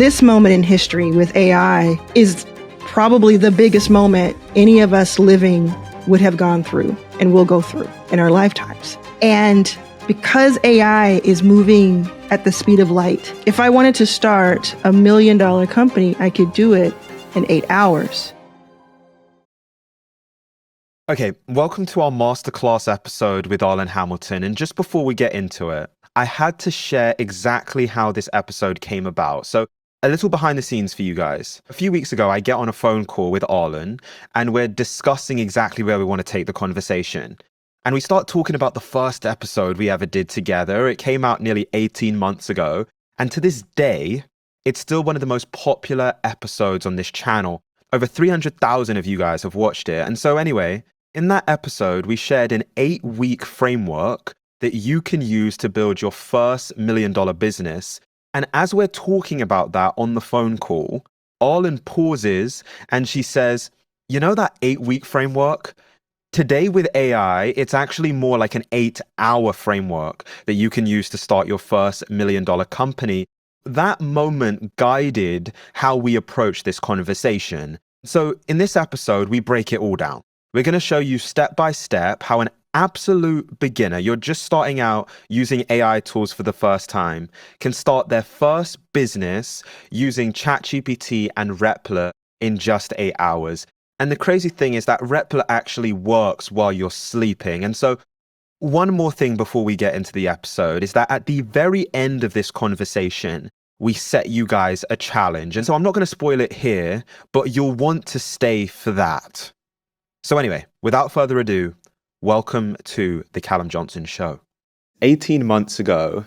This moment in history with AI is probably the biggest moment any of us living would have gone through and will go through in our lifetimes. And because AI is moving at the speed of light, if I wanted to start $1 million company, I could do it in 8 hours. Okay, welcome to our masterclass episode with Arlan Hamilton. And just before we get into it, I had to share exactly how this episode came about. So a little behind the scenes for you guys. A few weeks ago, I get on a phone call with Arlan and we're discussing exactly where we want to take the conversation. And we start talking about the first episode we ever did together. It came out nearly 18 months ago. And to this day, it's still one of the most popular episodes on this channel. Over 300,000 of you guys have watched it. And so anyway, in that episode, we shared an 8-week framework that you can use to build your first $1 million business. And as we're talking about that on the phone call, Arlan pauses and she says, you know that 8-week framework? Today with AI, it's actually more like an 8-hour framework that you can use to start your first $1 million company. That moment guided how we approach this conversation. So in this episode, we break it all down. We're going to show you step by step how an absolute beginner, you're just starting out using AI tools for the first time, can start their first business using ChatGPT and Replit in just 8 hours. And the crazy thing is that Replit actually works while you're sleeping. And so one more thing before we get into the episode is that at the very end of this conversation, we set you guys a challenge. And so I'm not going to spoil it here, but you'll want to stay for that. So anyway, without further ado, welcome to the Callum Johnson Show. 18 months ago,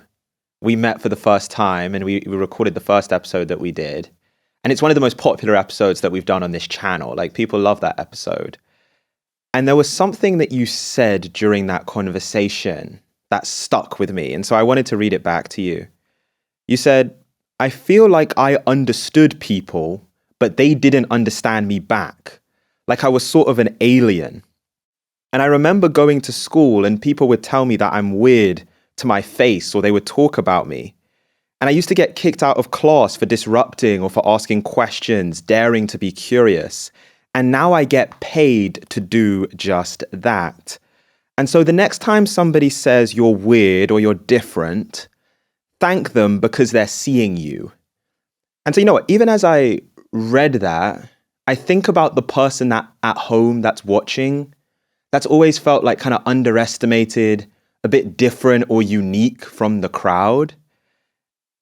we met for the first time and we recorded the first episode that we did. And it's one of the most popular episodes that we've done on this channel. Like, people love that episode. And there was something that you said during that conversation that stuck with me. And so I wanted to read it back to you. You said, I feel like I understood people, but they didn't understand me back. Like I was sort of an alien. And I remember going to school and people would tell me that I'm weird to my face or they would talk about me. And I used to get kicked out of class for disrupting or for asking questions, daring to be curious. And now I get paid to do just that. And so the next time somebody says you're weird or you're different, thank them because they're seeing you. And so, you know what, even as I read that, I think about the person that at home that's watching, that's always felt like kind of underestimated, a bit different or unique from the crowd.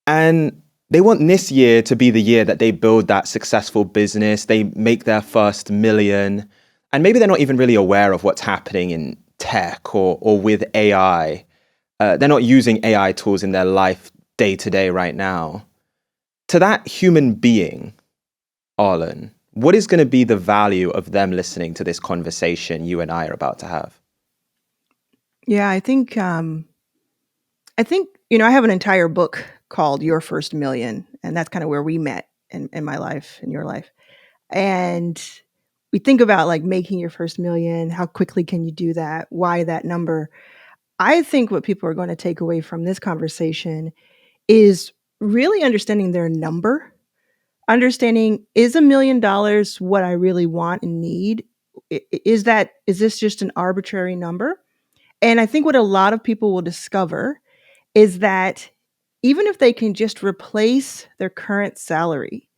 And they want this year to be the year that they build that successful business, they make their first million, and maybe they're not even really aware of what's happening in tech or with AI. They're not using AI tools in their life day to day right now. To that human being, Arlan, what is going to be the value of them listening to this conversation you and I are about to have? Yeah, I think, I have an entire book called Your First Million, and that's kind of where we met in my life, in your life. And we think about like making your first million, how quickly can you do that? Why that number? I think what people are going to take away from this conversation is really understanding their number. Understanding, is $1 million what I really want and need? Is this just an arbitrary number? And I think what a lot of people will discover is that even if they can just replace their current salary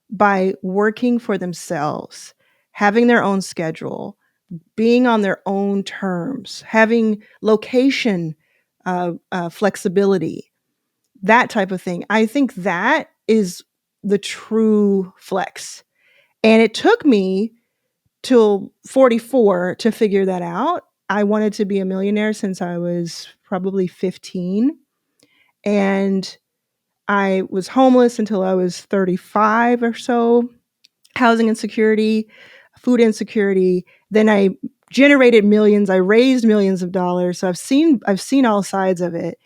by working for themselves, having their own schedule, being on their own terms, having location flexibility, that type of thing, I think that is the true flex. And it took me till 44 to figure that out. I wanted to be a millionaire since I was probably 15. And I was homeless until I was 35 or so. Housing insecurity, food insecurity. Then I generated millions. I raised millions of dollars. So I've seen all sides of it.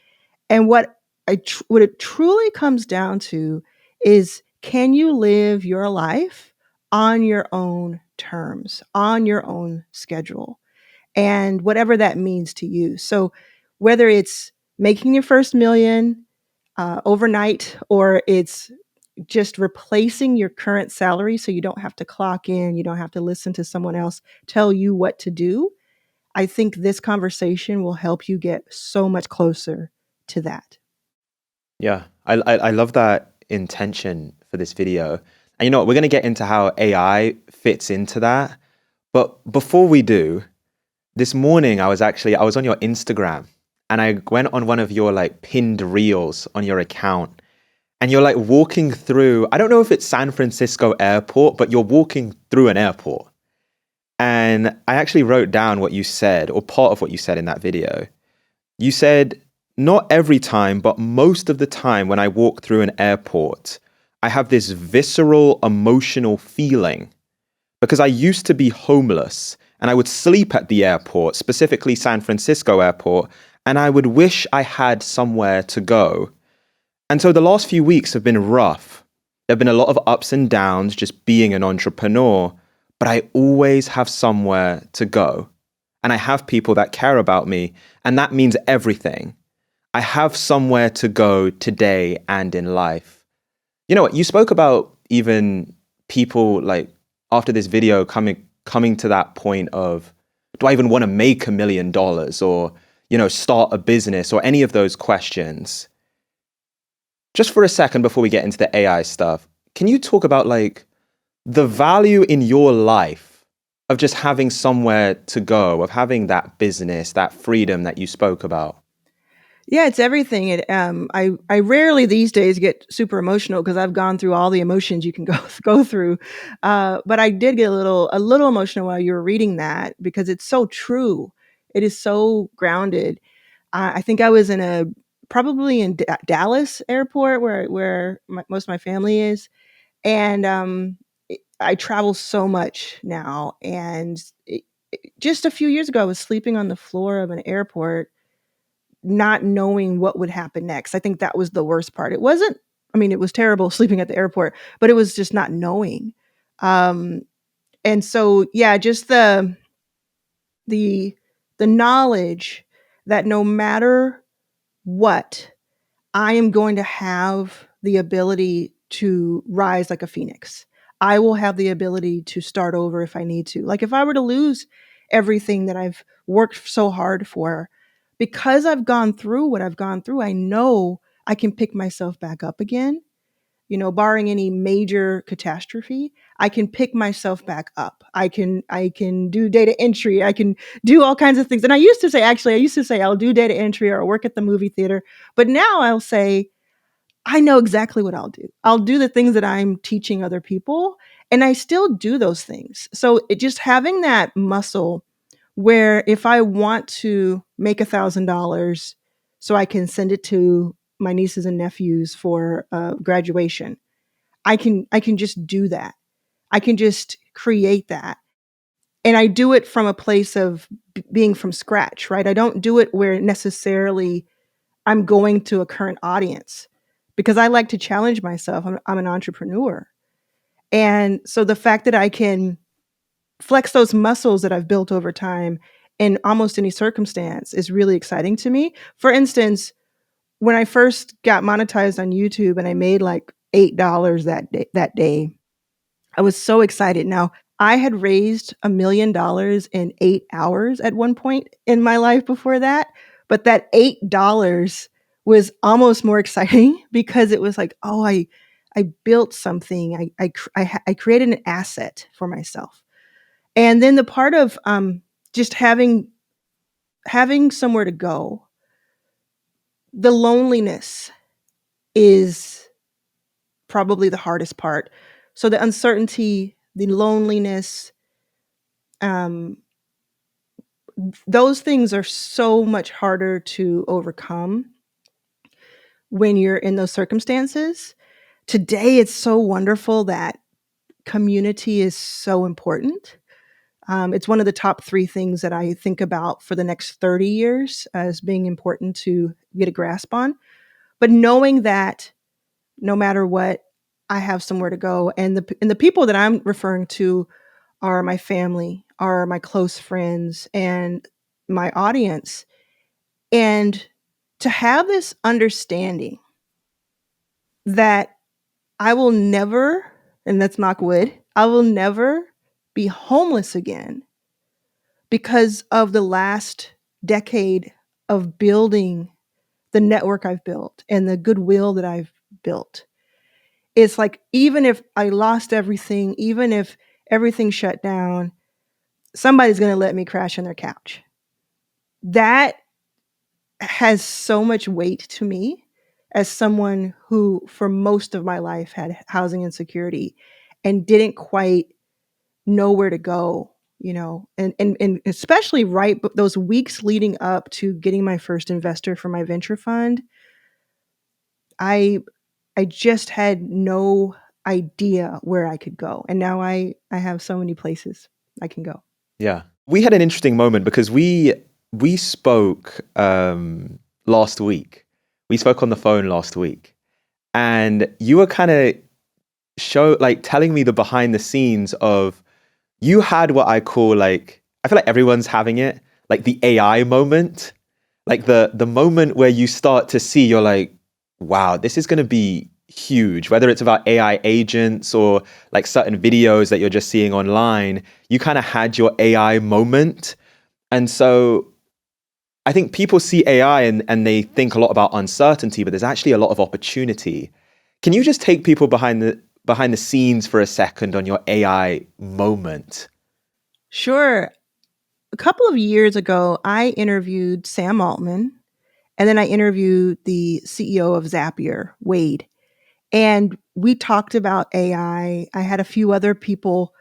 And what it truly comes down to is, can you live your life on your own terms, on your own schedule, and whatever that means to you. So whether it's making your first million overnight, or it's just replacing your current salary so you don't have to clock in, you don't have to listen to someone else tell you what to do. I think this conversation will help you get so much closer to that. Yeah, I love that intention for this video. And you know what? We're going to get into how AI fits into that. But before we do, this morning I was on your Instagram and I went on one of your like pinned reels on your account and you're like walking through, I don't know if it's San Francisco airport, but you're walking through an airport. And I actually wrote down what you said, or part of what you said in that video. You said, not every time, but most of the time when I walk through an airport, I have this visceral emotional feeling because I used to be homeless and I would sleep at the airport, specifically San Francisco airport, and I would wish I had somewhere to go. And so the last few weeks have been rough. There have been a lot of ups and downs just being an entrepreneur, but I always have somewhere to go. And I have people that care about me, and that means everything. I have somewhere to go today and in life. You know what? You spoke about even people like after this video coming to that point of, do I even want to make $1 million or, start a business or any of those questions? Just for a second before we get into the AI stuff, can you talk about like the value in your life of just having somewhere to go, of having that business, that freedom that you spoke about? Yeah, it's everything. I rarely these days get super emotional because I've gone through all the emotions you can go through. But I did get a little emotional while you were reading that because it's so true. It is so grounded. I think I was probably in Dallas airport where most of my family is, and I travel so much now. And just a few years ago, I was sleeping on the floor of an airport not knowing what would happen next. I think that was the worst part. It wasn't, I mean, it was terrible sleeping at the airport, but it was just not knowing. Um, and so, yeah, just the the knowledge that no matter what, I am going to have the ability to rise like a phoenix. I will have the ability to start over if I need to. Like if I were to lose everything that I've worked so hard for, because I've gone through what I've gone through, I know I can pick myself back up again. Barring any major catastrophe, I can pick myself back up. I can do data entry. I can do all kinds of things. And I used to say I'll do data entry or I'll work at the movie theater. But now I'll say I know exactly what I'll do. I'll do the things that I'm teaching other people, and I still do those things. So it just having that muscle where if I want to make $1,000 so I can send it to my nieces and nephews for graduation, I can just do that. I can just create that. And I do it from a place of being from scratch, right? I don't do it where necessarily I'm going to a current audience because I like to challenge myself. I'm an entrepreneur. And so the fact that I can flex those muscles that I've built over time in almost any circumstance is really exciting to me. For instance, when I first got monetized on YouTube and I made like $8 that day, I was so excited. Now, I had raised $1 million in 8 hours at one point in my life before that, but that $8 was almost more exciting because it was like, oh, I built something. I created an asset for myself. And then the part of just having somewhere to go, the loneliness is probably the hardest part. So the uncertainty, the loneliness, um, those things are so much harder to overcome when you're in those circumstances. Today, it's so wonderful that community is so important. It's one of the top three things that I think about for the next 30 years as being important to get a grasp on. But knowing that no matter what, I have somewhere to go, and the people that I'm referring to are my family, are my close friends, and my audience. And to have this understanding that I will never, and that's knock wood, I will never be homeless again because of the last decade of building the network I've built and the goodwill that I've built. It's like, even if I lost everything, even if everything shut down, somebody's going to let me crash on their couch. That has so much weight to me as someone who, for most of my life, had housing insecurity and didn't quite know where to go, and especially those weeks leading up to getting my first investor for my venture fund. I just had no idea where I could go. And now I have so many places I can go. Yeah. We had an interesting moment because we spoke last week. We spoke on the phone last week, and you were kind of telling me the behind the scenes of, you had what I call, like, I feel like everyone's having it, like the AI moment, like the moment where you start to see, you're like, wow, this is going to be huge, whether it's about AI agents or like certain videos that you're just seeing online. You kind of had your AI moment. And so I think people see AI and they think a lot about uncertainty, but there's actually a lot of opportunity. Can you just take people behind the scenes for a second on your AI moment? Sure. A couple of years ago, I interviewed Sam Altman, and then I interviewed the CEO of Zapier, Wade. And we talked about AI. I had a few other people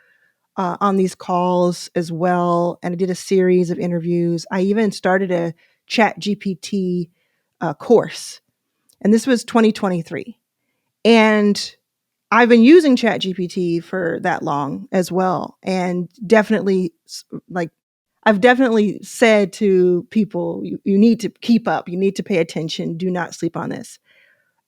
on these calls as well, and I did a series of interviews. I even started a ChatGPT course, and this was 2023. And I've been using ChatGPT for that long as well, and definitely, like, I've definitely said to people, you need to keep up, you need to pay attention, do not sleep on this.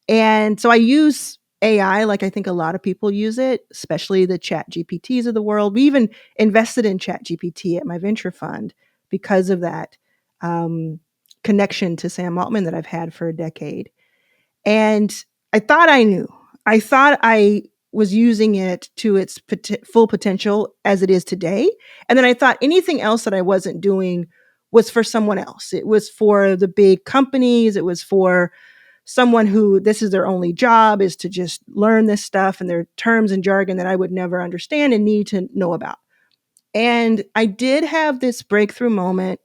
And so I use AI like I think a lot of people use it, especially the Chat GPTs of the world. We even invested in Chat GPT at my venture fund because of that um, connection to Sam Altman that I've had for a decade. And I thought I knew. I thought I was using it to its full potential as it is today. And then I thought anything else that I wasn't doing was for someone else. It was for the big companies. It was for someone who this is their only job, is to just learn this stuff and their terms and jargon that I would never understand and need to know about. And I did have this breakthrough moment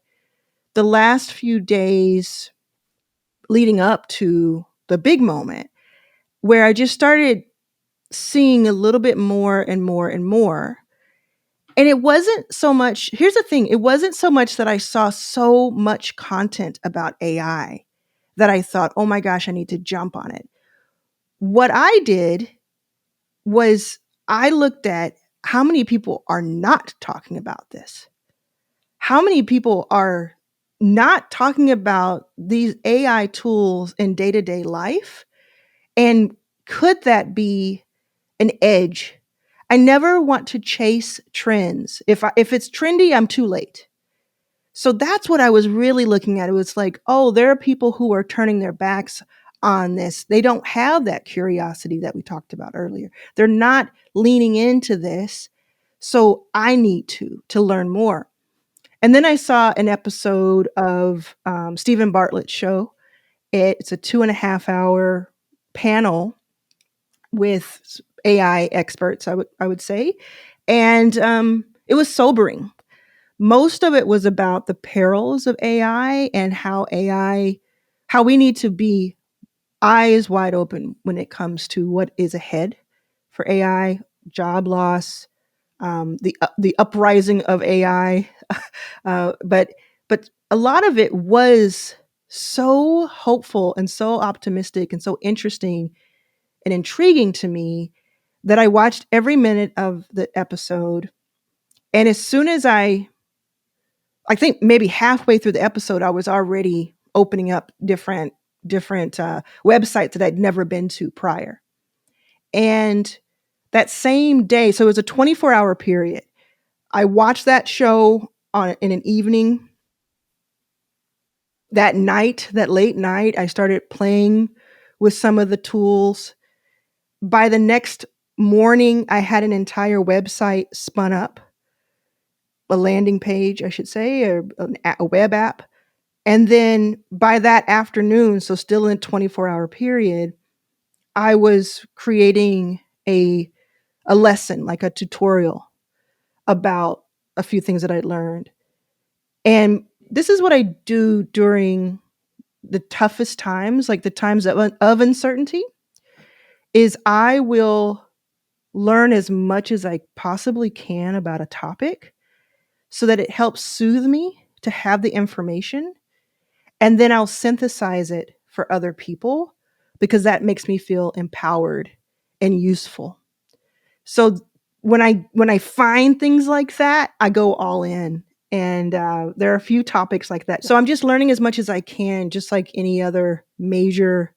the last few days leading up to the big moment, where I just started seeing a little bit more and more and more. And it wasn't so much, here's the thing, it wasn't so much that I saw so much content about AI that I thought, oh my gosh, I need to jump on it. What I did was I looked at how many people are not talking about this. How many people are not talking about these AI tools in day to day life? And could that be an edge? I never want to chase trends. If it's trendy, I'm too late. So that's what I was really looking at. It was like, oh, there are people who are turning their backs on this. They don't have that curiosity that we talked about earlier. They're not leaning into this. So I need to learn more. And then I saw an episode of Stephen Bartlett's show. It's a 2.5 hour panel with AI experts, I would say, and it was sobering. Most of it was about the perils of AI and how we need to be eyes wide open when it comes to what is ahead for AI, job loss, the uprising of AI. But a lot of it was so hopeful and so optimistic and so interesting and intriguing to me that I watched every minute of the episode. And as soon as I think maybe halfway through the episode, I was already opening up different websites that I'd never been to prior. And that same day, so it was a 24-hour period. I watched that show in an evening. That night, that late night, I started playing with some of the tools. by the next morning, I had an entire website spun up, a landing page, I should say, or a web app. And then by that afternoon, so still in a 24-hour period, I was creating a lesson, like a tutorial about a few things that I'd learned. And this is what I do during the toughest times, like the times of uncertainty, is I will learn as much as I possibly can about a topic so that it helps soothe me to have the information. And then I'll synthesize it for other people because that makes me feel empowered and useful. So when I find things like that, I go all in. And there are a few topics like that. So I'm just learning as much as I can, just like any other major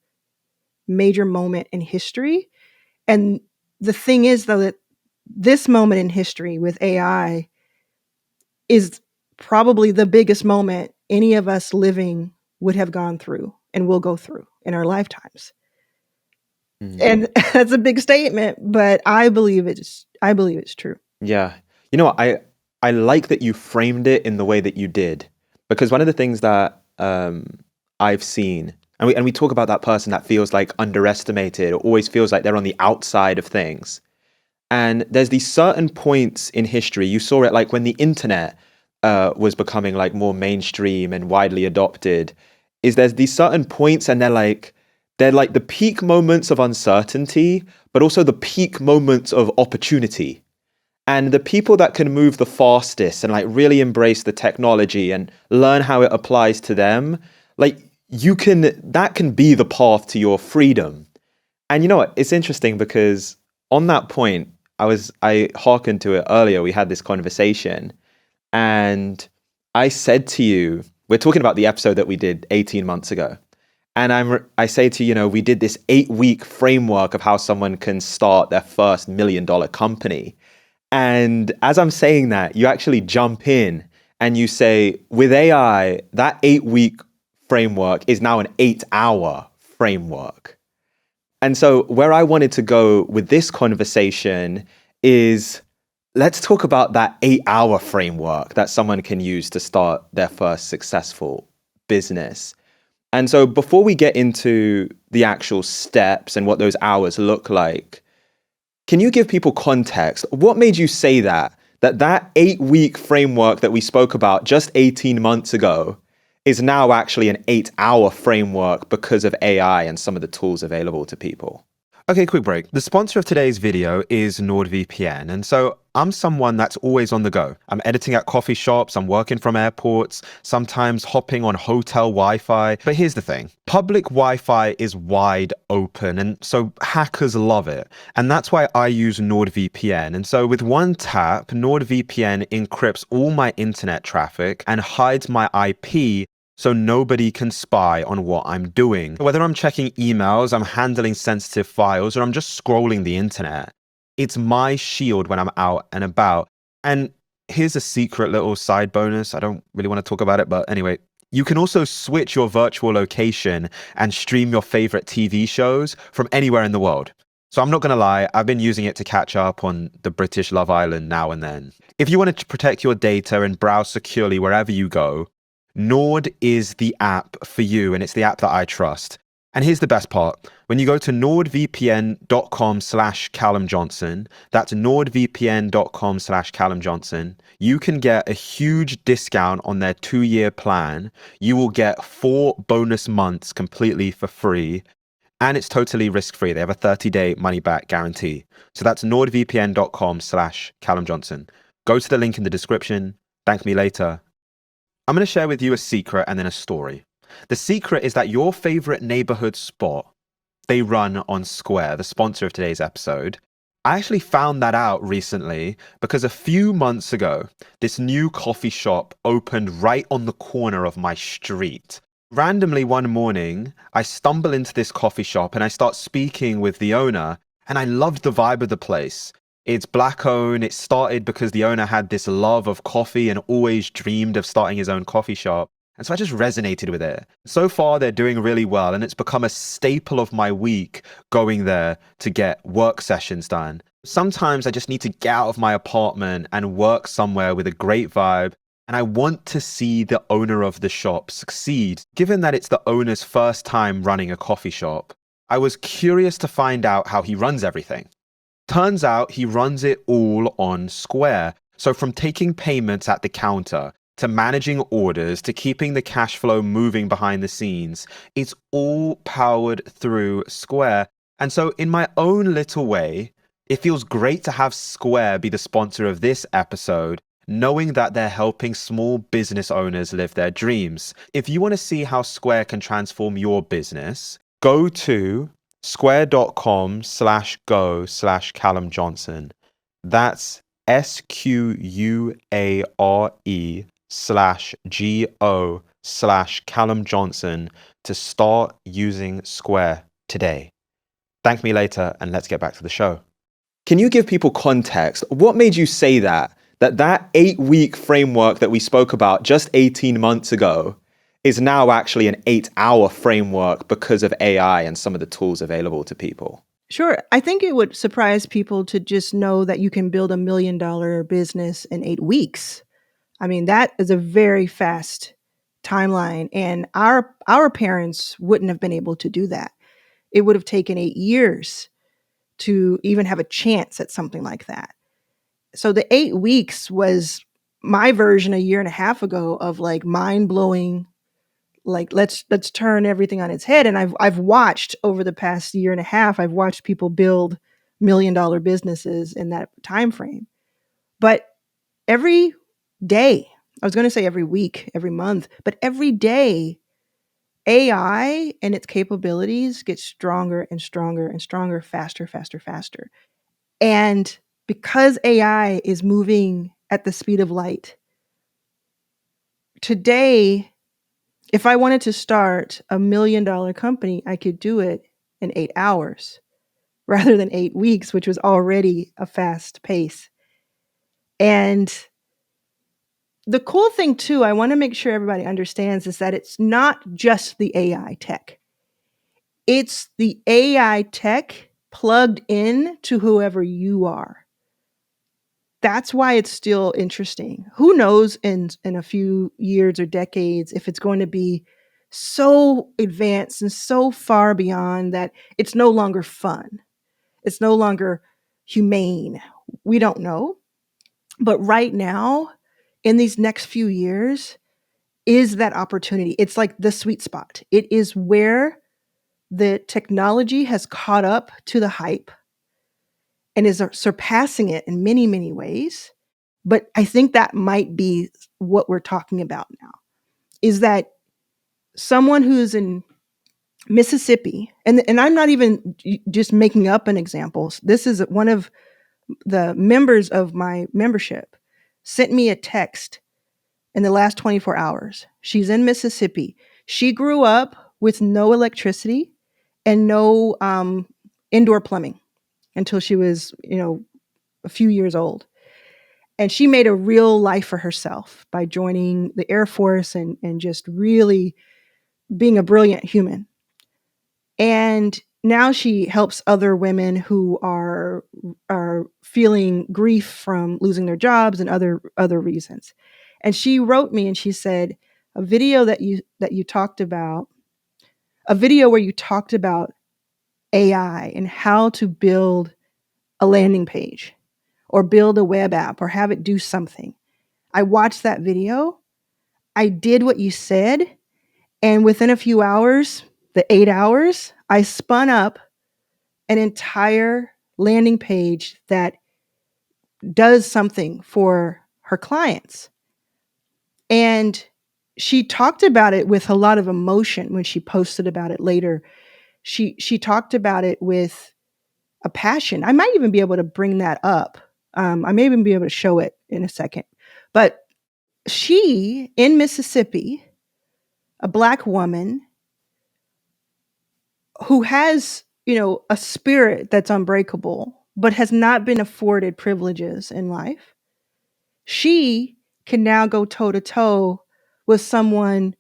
moment in history. And the thing is, though, that this moment in history with AI is probably the biggest moment any of us living would have gone through and will go through in our lifetimes. Mm. And that's a big statement, but I believe it's true. Yeah. You know what? I like that you framed it in the way that you did, because one of the things that I've seen, and we talk about that person that feels like underestimated or always feels like they're on the outside of things. And there's these certain points in history. You saw it like when the internet was becoming like more mainstream and widely adopted. Is there's these certain points, and they're like the peak moments of uncertainty, but also the peak moments of opportunity. And the people that can move the fastest and like really embrace the technology and learn how it applies to them, like that can be the path to your freedom. And you know what? It's interesting because on that point, I hearkened to it earlier. We had this conversation, and I said to you, we're talking about the episode that we did 18 months ago. And I say to you, we did this 8-week framework of how someone can start their first $1 million company. And as I'm saying that, you actually jump in and you say, with AI, that 8-week framework is now an 8-hour framework. And so where I wanted to go with this conversation is, let's talk about that 8-hour framework that someone can use to start their first successful business. And so before we get into the actual steps and what those hours look like, can you give people context? What made you say that 8-week framework that we spoke about just 18 months ago is now actually an 8-hour framework because of AI and some of the tools available to people? Okay, quick break. The sponsor of today's video is NordVPN. And so I'm someone that's always on the go. I'm editing at coffee shops, I'm working from airports, sometimes hopping on hotel Wi-Fi. But here's the thing. Public Wi-Fi is wide open, and so hackers love it. And that's why I use NordVPN. And so with one tap, NordVPN encrypts all my internet traffic and hides my IP so nobody can spy on what I'm doing. Whether I'm checking emails, I'm handling sensitive files, or I'm just scrolling the internet, it's my shield when I'm out and about. And here's a secret little side bonus. I don't really want to talk about it, but anyway, you can also switch your virtual location and stream your favorite TV shows from anywhere in the world. So I'm not going to lie, I've been using it to catch up on the British Love Island now and then. If you want to protect your data and browse securely wherever you go, Nord is the app for you, and it's the app that I trust. And here's the best part. When you go to nordvpn.com/Callum Johnson, that's nordvpn.com/Callum Johnson, you can get a huge discount on their 2-year plan. You will get 4 bonus months completely for free, and it's totally risk-free. They have a 30-day money-back guarantee. So that's nordvpn.com/Callum Johnson. Go to the link in the description. Thank me later. I'm going to share with you a secret and then a story. The secret is that your favorite neighborhood spot, they run on Square, the sponsor of today's episode. I actually found that out recently because a few months ago, this new coffee shop opened right on the corner of my street. Randomly one morning, I stumble into this coffee shop and I start speaking with the owner, and I loved the vibe of the place. It's Black owned. It started because the owner had this love of coffee and always dreamed of starting his own coffee shop. And so I just resonated with it. So far, they're doing really well, and it's become a staple of my week going there to get work sessions done. Sometimes I just need to get out of my apartment and work somewhere with a great vibe. And I want to see the owner of the shop succeed, given that it's the owner's first time running a coffee shop. I was curious to find out how he runs everything. Turns out he runs it all on Square. So from taking payments at the counter to managing orders to keeping the cash flow moving behind the scenes, it's all powered through Square. And so in my own little way, it feels great to have Square be the sponsor of this episode, knowing that they're helping small business owners live their dreams. If you want to see how Square can transform your business, go to square.com/go/Callum Johnson. That's SQUARE/GO/Callum Johnson to start using Square today. Thank me later, and let's get back to the show. Can you give people context? What made you say that 8-week framework that we spoke about just 18 months ago is now actually an 8-hour framework because of AI and some of the tools available to people? Sure. I think it would surprise people to just know that you can build $1 million business in 8 weeks. I mean, that is a very fast timeline, and our parents wouldn't have been able to do that. It would have taken 8 years to even have a chance at something like that. So the 8 weeks was my version a year and a half ago of like mind-blowing, like let's turn everything on its head. And I've watched over the past year and a half, I've watched people build $1 million businesses in that time frame. But every day, I was going to say every week, every month, but every day, AI and its capabilities get stronger and stronger and stronger, faster, faster, faster. And because AI is moving at the speed of light, today, if I wanted to start $1 million company, I could do it in 8 hours rather than 8 weeks, which was already a fast pace. And the cool thing too, I want to make sure everybody understands, is that it's not just the AI tech. It's the AI tech plugged in to whoever you are. That's why it's still interesting. Who knows in a few years or decades if it's going to be so advanced and so far beyond that it's no longer fun. It's no longer humane. We don't know. But right now, in these next few years, is that opportunity. It's like the sweet spot. It is where the technology has caught up to the hype and is surpassing it in many, many ways. But I think that might be what we're talking about now, is that someone who's in Mississippi, and I'm not even just making up an example. This is one of the members of my membership sent me a text in the last 24 hours. She's in Mississippi. She grew up with no electricity and no indoor plumbing until she was, a few years old. And she made a real life for herself by joining the Air Force and just really being a brilliant human. And now she helps other women who are feeling grief from losing their jobs and other reasons. And she wrote me and she said, a video that you talked about, a video where you talked about AI and how to build a landing page or build a web app or have it do something. I watched that video. I did what you said. And within a few hours, the 8 hours, I spun up an entire landing page that does something for her clients. And she talked about it with a lot of emotion when she posted about it later. She talked about it with a passion. I might even be able to bring that up. I may even be able to show it in a second. But she, in Mississippi, a Black woman who has, a spirit that's unbreakable, but has not been afforded privileges in life, she can now go toe to toe with someone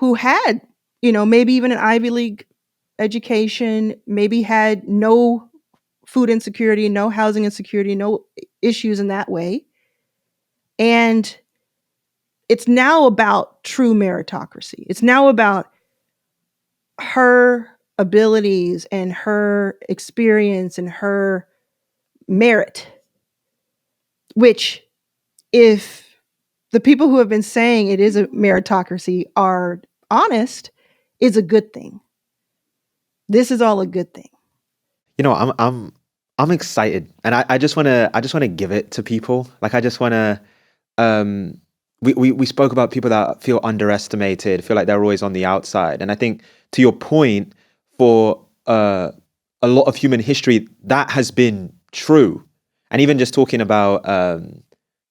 who had, maybe even an Ivy League education, maybe had no food insecurity, no housing insecurity, no issues in that way. And it's now about true meritocracy. It's now about her abilities and her experience and her merit, which, if the people who have been saying it is a meritocracy are honest, is a good thing. This is all a good thing. You know, I'm excited, and I just wanna give it to people. Like I just wanna um we spoke about people that feel underestimated, feel like they're always on the outside. And I think, to your point, for a lot of human history, that has been true. And even just talking about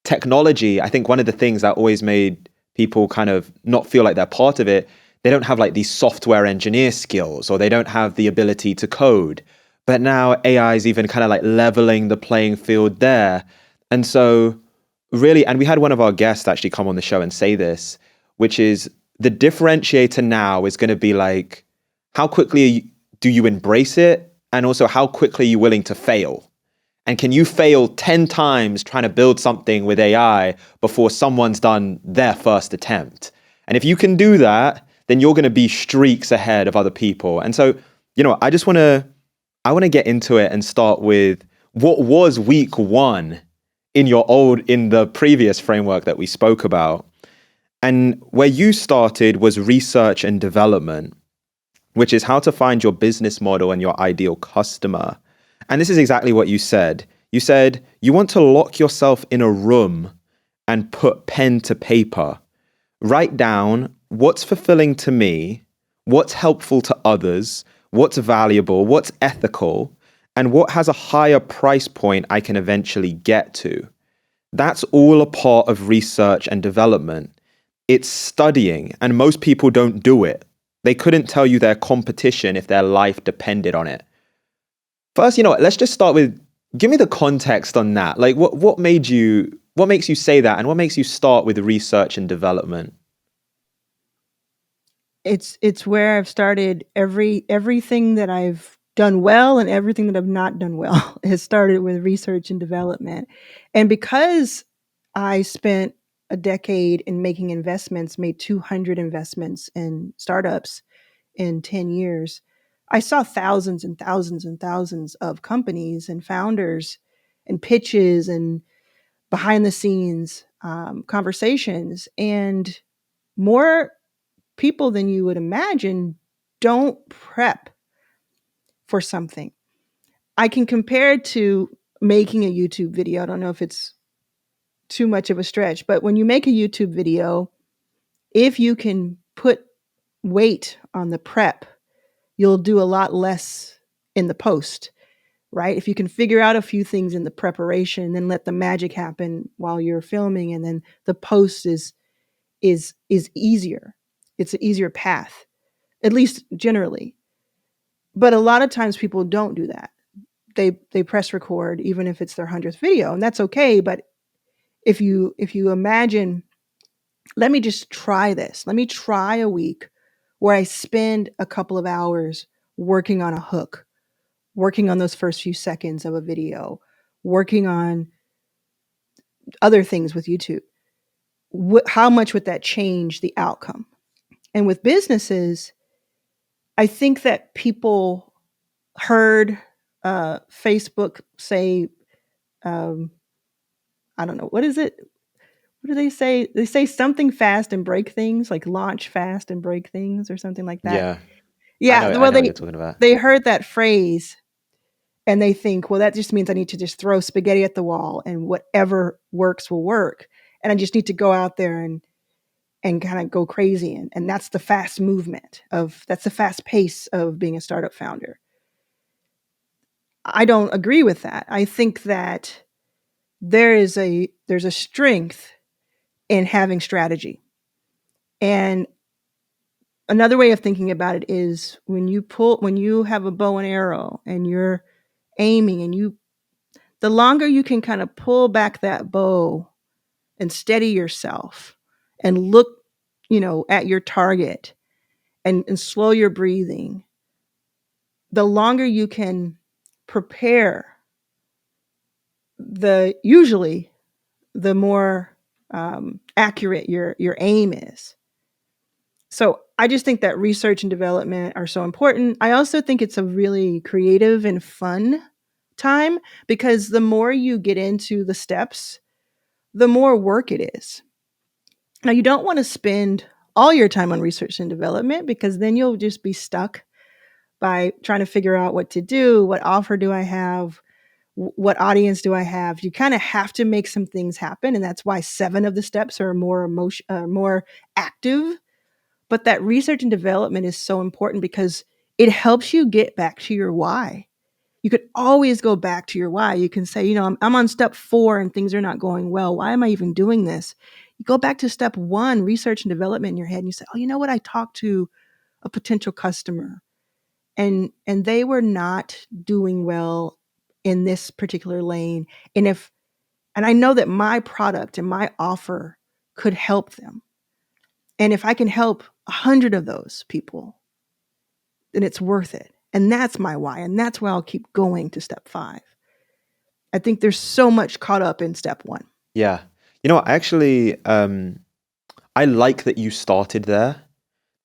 technology, I think one of the things that always made people kind of not feel like they're part of it, they don't have like these software engineer skills, or they don't have the ability to code. But now AI is even kind of like leveling the playing field there. And so, really, and we had one of our guests actually come on the show and say this, which is the differentiator now is going to be like, how quickly do you embrace it? And also, how quickly are you willing to fail? And can you fail 10 times trying to build something with AI before someone's done their first attempt? And if you can do that, then you're going to be streaks ahead of other people. And so, I want to get into it and start with what was week one in the previous framework that we spoke about. And where you started was research and development, which is how to find your business model and your ideal customer. And this is exactly what you said. You said you want to lock yourself in a room and put pen to paper. Write down what's fulfilling to me, what's helpful to others, what's valuable, what's ethical, and what has a higher price point I can eventually get to. That's all a part of research and development. It's studying, and most people don't do it. They couldn't tell you their competition if their life depended on it. First, let's just start with, give me the context on that. Like what makes you say that, and what makes you start with research and development? It's where I've started everything that I've done well and everything that I've not done well has started with research and development. And because I spent a decade in making investments, made 200 investments in startups in 10 years, I saw thousands and thousands and thousands of companies and founders and pitches and behind the scenes conversations. And more people than you would imagine don't prep for something. I can compare it to making a YouTube video. I don't know if it's too much of a stretch, but when you make a YouTube video, if you can put weight on the prep, you'll do a lot less in the post, right? If you can figure out a few things in the preparation, then let the magic happen while you're filming, and then the post is easier. It's an easier path, at least generally. But a lot of times people don't do that. They press record even if it's their 100th video, and that's okay. But if you imagine, let me just try this. Let me try a week where I spend a couple of hours working on a hook, working on those first few seconds of a video, working on other things with YouTube. How much would that change the outcome? And with businesses, I think that people heard Facebook say, um, I don't know, what is it? What do they say? They say something fast and break things, like launch fast and break things or something like that. Yeah, Yeah, I well, know what you're talking about. they heard that phrase and they think, well, that just means I need to just throw spaghetti at the wall and whatever works will work. And I just need to go out there and kind of go crazy. And that's the fast movement that's the fast pace of being a startup founder. I don't agree with that. I think that there's a strength in having strategy. And another way of thinking about it is when you have a bow and arrow and you're aiming, and the longer you can kind of pull back that bow and steady yourself and look, at your target, and slow your breathing, the longer you can prepare, usually the more accurate your aim is. So I just think that research and development are so important. I also think it's a really creative and fun time, because the more you get into the steps, the more work it is. Now, you don't want to spend all your time on research and development, because then you'll just be stuck by trying to figure out what to do, what offer do I have, what audience do I have. You kind of have to make some things happen, and that's why 7 of the steps are more active. But that research and development is so important, because it helps you get back to your why. You could always go back to your why. You can say, I'm on step 4 and things are not going well. Why am I even doing this? You go back to step 1, research and development in your head, and you say, oh, you know what? I talked to a potential customer, and they were not doing well in this particular lane. And I know that my product and my offer could help them. And if I can help 100 of those people, then it's worth it. And that's my why. And that's why I'll keep going to step 5. I think there's so much caught up in step 1. Yeah. Actually, I like that you started there.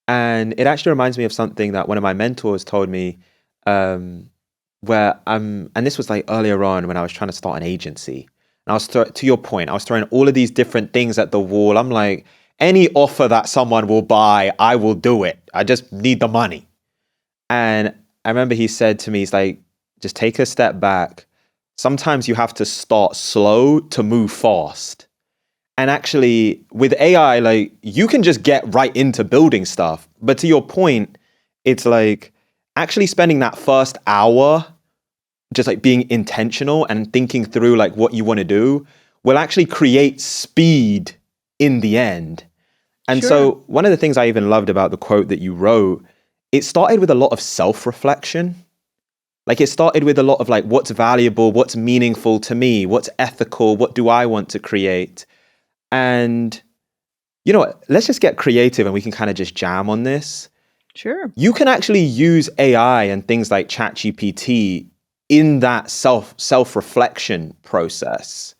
And it actually reminds me of something that one of my mentors told me, where and this was like earlier on when I was trying to start an agency. And I was, to your point, I was throwing all of these different things at the wall. I'm like, any offer that someone will buy, I will do it. I just need the money. And I remember he said to me, he's like, just take a step back. Sometimes you have to start slow to move fast. And actually, with AI, like, you can just get right into building stuff. But to your point, it's like actually spending that first hour just like being intentional and thinking through like what you want to do will actually create speed in the end. And Sure. so one of the things I even loved about the quote that you wrote, it started with a lot of self-reflection. Like it started with a lot of like, what's valuable, what's meaningful to me, what's ethical, what do I want to create? And you know what? Let's just get creative and we can kind of just jam on this. Sure. You can actually use AI and things like ChatGPT in that self-reflection process.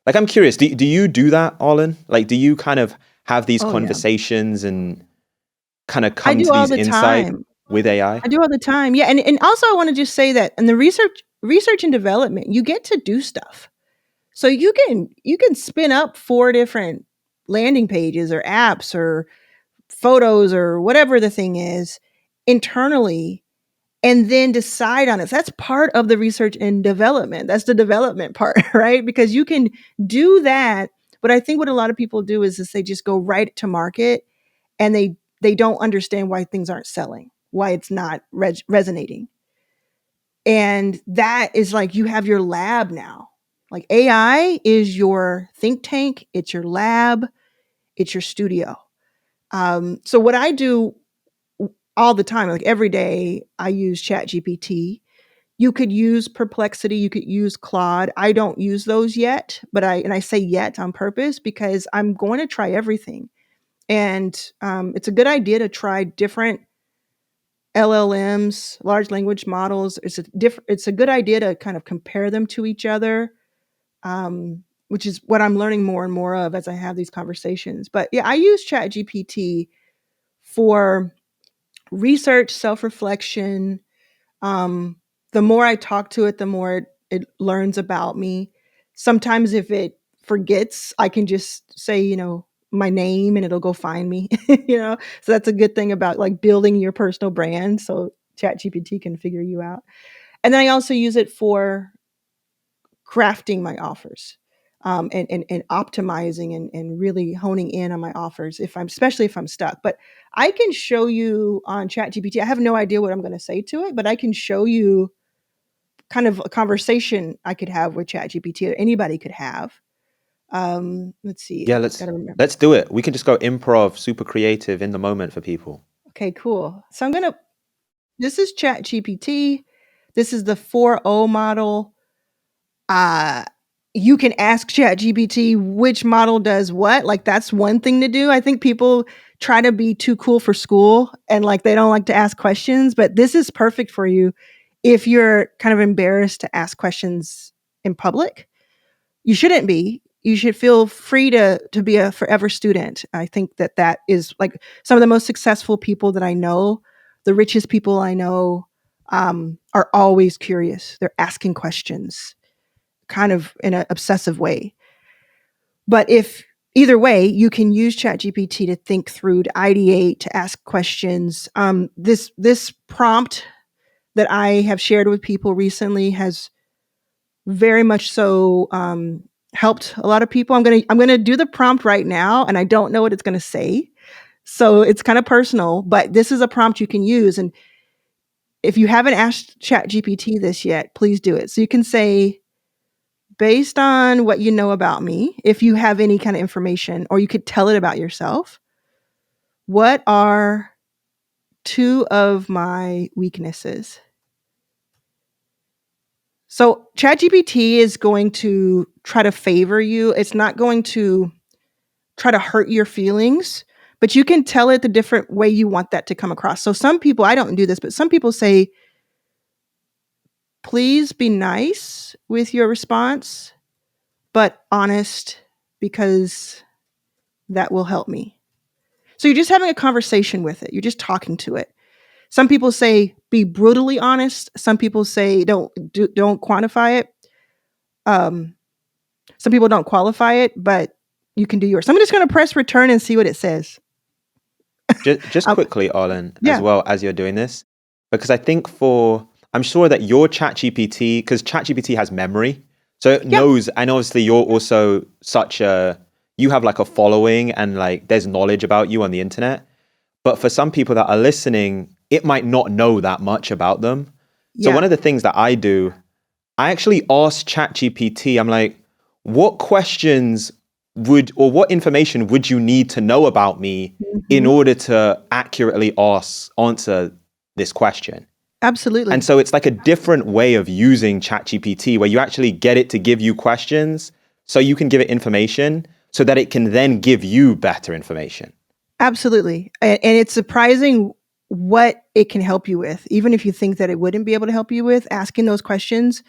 Like, I'm curious, do you do that, Arlan? Like, do you kind of have these Oh, yeah. conversations and kind of I come do to all these the insights time. with AI? I do all the time. Yeah. And also, I want to just say that in the research and development, you get to do stuff. So you can spin up 4 different landing pages or apps or photos or whatever the thing is internally, and then decide on it. So that's part of the research and development. That's the development part, right? Because you can do that. But I think what a lot of people do is they just go right to market, and they don't understand why things aren't selling, why it's not resonating. And that is like, you have your lab now. Like, AI is your think tank, it's your lab, it's your studio. So what I do all the time, like every day, I use ChatGPT. You could use Perplexity, you could use Claude. I don't use those yet, but I say yet on purpose, because I'm going to try everything. And it's a good idea to try different LLMs, large language models. It's a good idea to kind of compare them to each other, which is what I'm learning more and more of as I have these conversations. But yeah, I use ChatGPT for research, self reflection. Um, the more I talk to it, the more it learns about me. Sometimes if it forgets, I can just say, my name, and it'll go find me. So that's a good thing about like building your personal brand. So ChatGPT can figure you out. And then I also use it for crafting my offers, and optimizing, and really honing in on my offers, especially if I'm stuck. But I can show you on ChatGPT. I have no idea what I'm going to say to it, but I can show you kind of a conversation I could have with ChatGPT, or anybody could have. Let's see. Yeah, Got to remember. let's do it. We can just go improv, super creative in the moment for people. Okay, cool. So this is ChatGPT. This is the 4.0 model. you can ask ChatGPT which model does what. Like, that's one thing to do. I think people try to be too cool for school and like they don't like to ask questions, but this is perfect for you if you're kind of embarrassed to ask questions in public. You shouldn't be. You should feel free to be a forever student. I think that that is like some of the most successful people that I know, the richest people I know, are always curious. They're asking questions kind of in an obsessive way. But if either way, you can use ChatGPT to think through, to ideate, to ask questions. This prompt that I have shared with people recently has very much so helped a lot of people. I'm gonna do the prompt right now, and I don't know what it's gonna say, so it's kind of personal. But this is a prompt you can use, and if you haven't asked ChatGPT this yet, please do it. So you can say, based on what you know about me, if you have any kind of information, or you could tell it about yourself, what are two of my weaknesses? So ChatGPT is going to try to favor you. It's not going to try to hurt your feelings, but you can tell it the different way you want that to come across. So some people, I don't do this, but some people say, please be nice with your response, but honest, because that will help me. So you're just having a conversation with it. You're just talking to it. Some people say be brutally honest. Some people say don't quantify it. Um, some people don't qualify it, but you can do yours. So I'm just going to press return and see what it says. Just quickly, Arlan, as Yeah, well as you're doing this, because I think I'm sure that your ChatGPT, because ChatGPT has memory, so it yeah, knows, and obviously you're also you have like a following and like there's knowledge about you on the internet. But for some people that are listening, it might not know that much about them. So one yeah. of the things that I do, I actually ask ChatGPT, I'm like, what questions or what information would you need to know about me in Mhm. order to accurately answer this question? And Absolutely. so it's like a different way of using ChatGPT where you actually get it to give you questions so you can give it information so that it can then give you better information. Absolutely. And it's surprising what it can help you with, even if you think that it wouldn't be able to help you with asking those questions.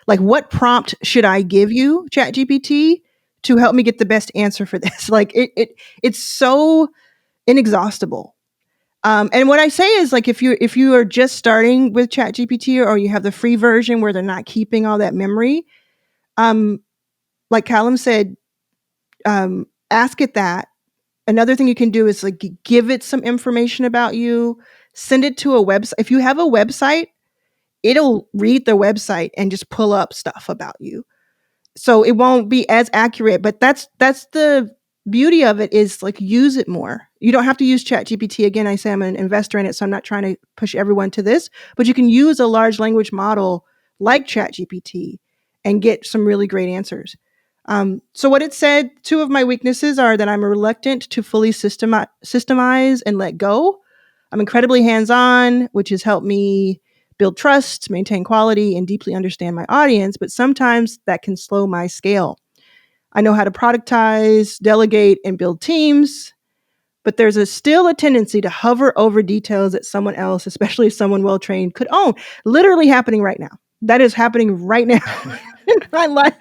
Like, what prompt should I give you, ChatGPT, to help me get the best answer for this? Like, it's so inexhaustible. And what I say is, like, if you are just starting with ChatGPT, or you have the free version where they're not keeping all that memory, um, like Callum said, ask it that. Another thing you can do is like give it some information about you, send it to a website. If you have a website, it'll read the website and just pull up stuff about you. So it won't be as accurate, but that's the beauty of it, is like use it more. You don't have to use ChatGPT. Again, I say I'm an investor in it, so I'm not trying to push everyone to this, but you can use a large language model like ChatGPT and get some really great answers. So what it said, two of my weaknesses are that I'm reluctant to fully systemize and let go. I'm incredibly hands-on, which has helped me build trust, maintain quality, and deeply understand my audience, but sometimes that can slow my scale. I know how to productize, delegate, and build teams, but there's still a tendency to hover over details that someone else, especially someone well trained, could own. Literally happening right now. That is happening right now in my life.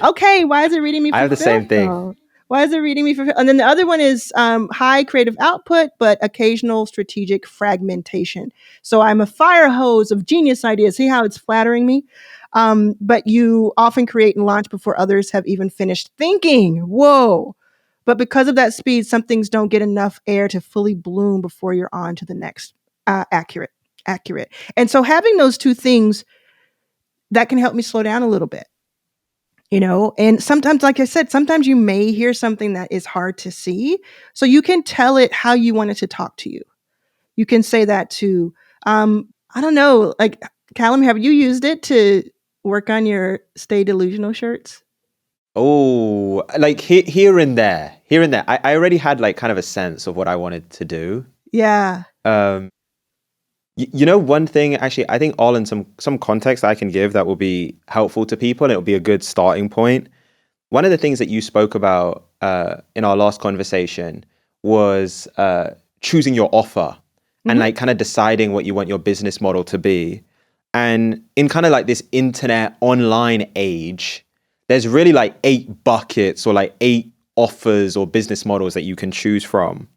Okay, why is it reading me I for have the Phil? same thing. Why is it reading me for? And then the other one is high creative output, but occasional strategic fragmentation. So I'm a fire hose of genius ideas. See how it's flattering me? But you often create and launch before others have even finished thinking. Whoa. But because of that speed, some things don't get enough air to fully bloom before you're on to the next. Accurate. And so having those two things, that can help me slow down a little bit. And sometimes, like I said, sometimes you may hear something that is hard to see, so you can tell it how you want it to talk to you. You can say that to I don't know, like, Callum, have you used it to work on your stay delusional shirts? Oh, like here and there, here and there. I already had like kind of a sense of what I wanted to do. Yeah. Um, one thing actually, I think all in some context I can give that will be helpful to people, and it'll be a good starting point. One of the things that you spoke about in our last conversation was choosing your offer and Mhm. like kind of deciding what you want your business model to be. And in kind of like this internet online age, there's really like 8 buckets or like 8 offers or business models that you can choose from.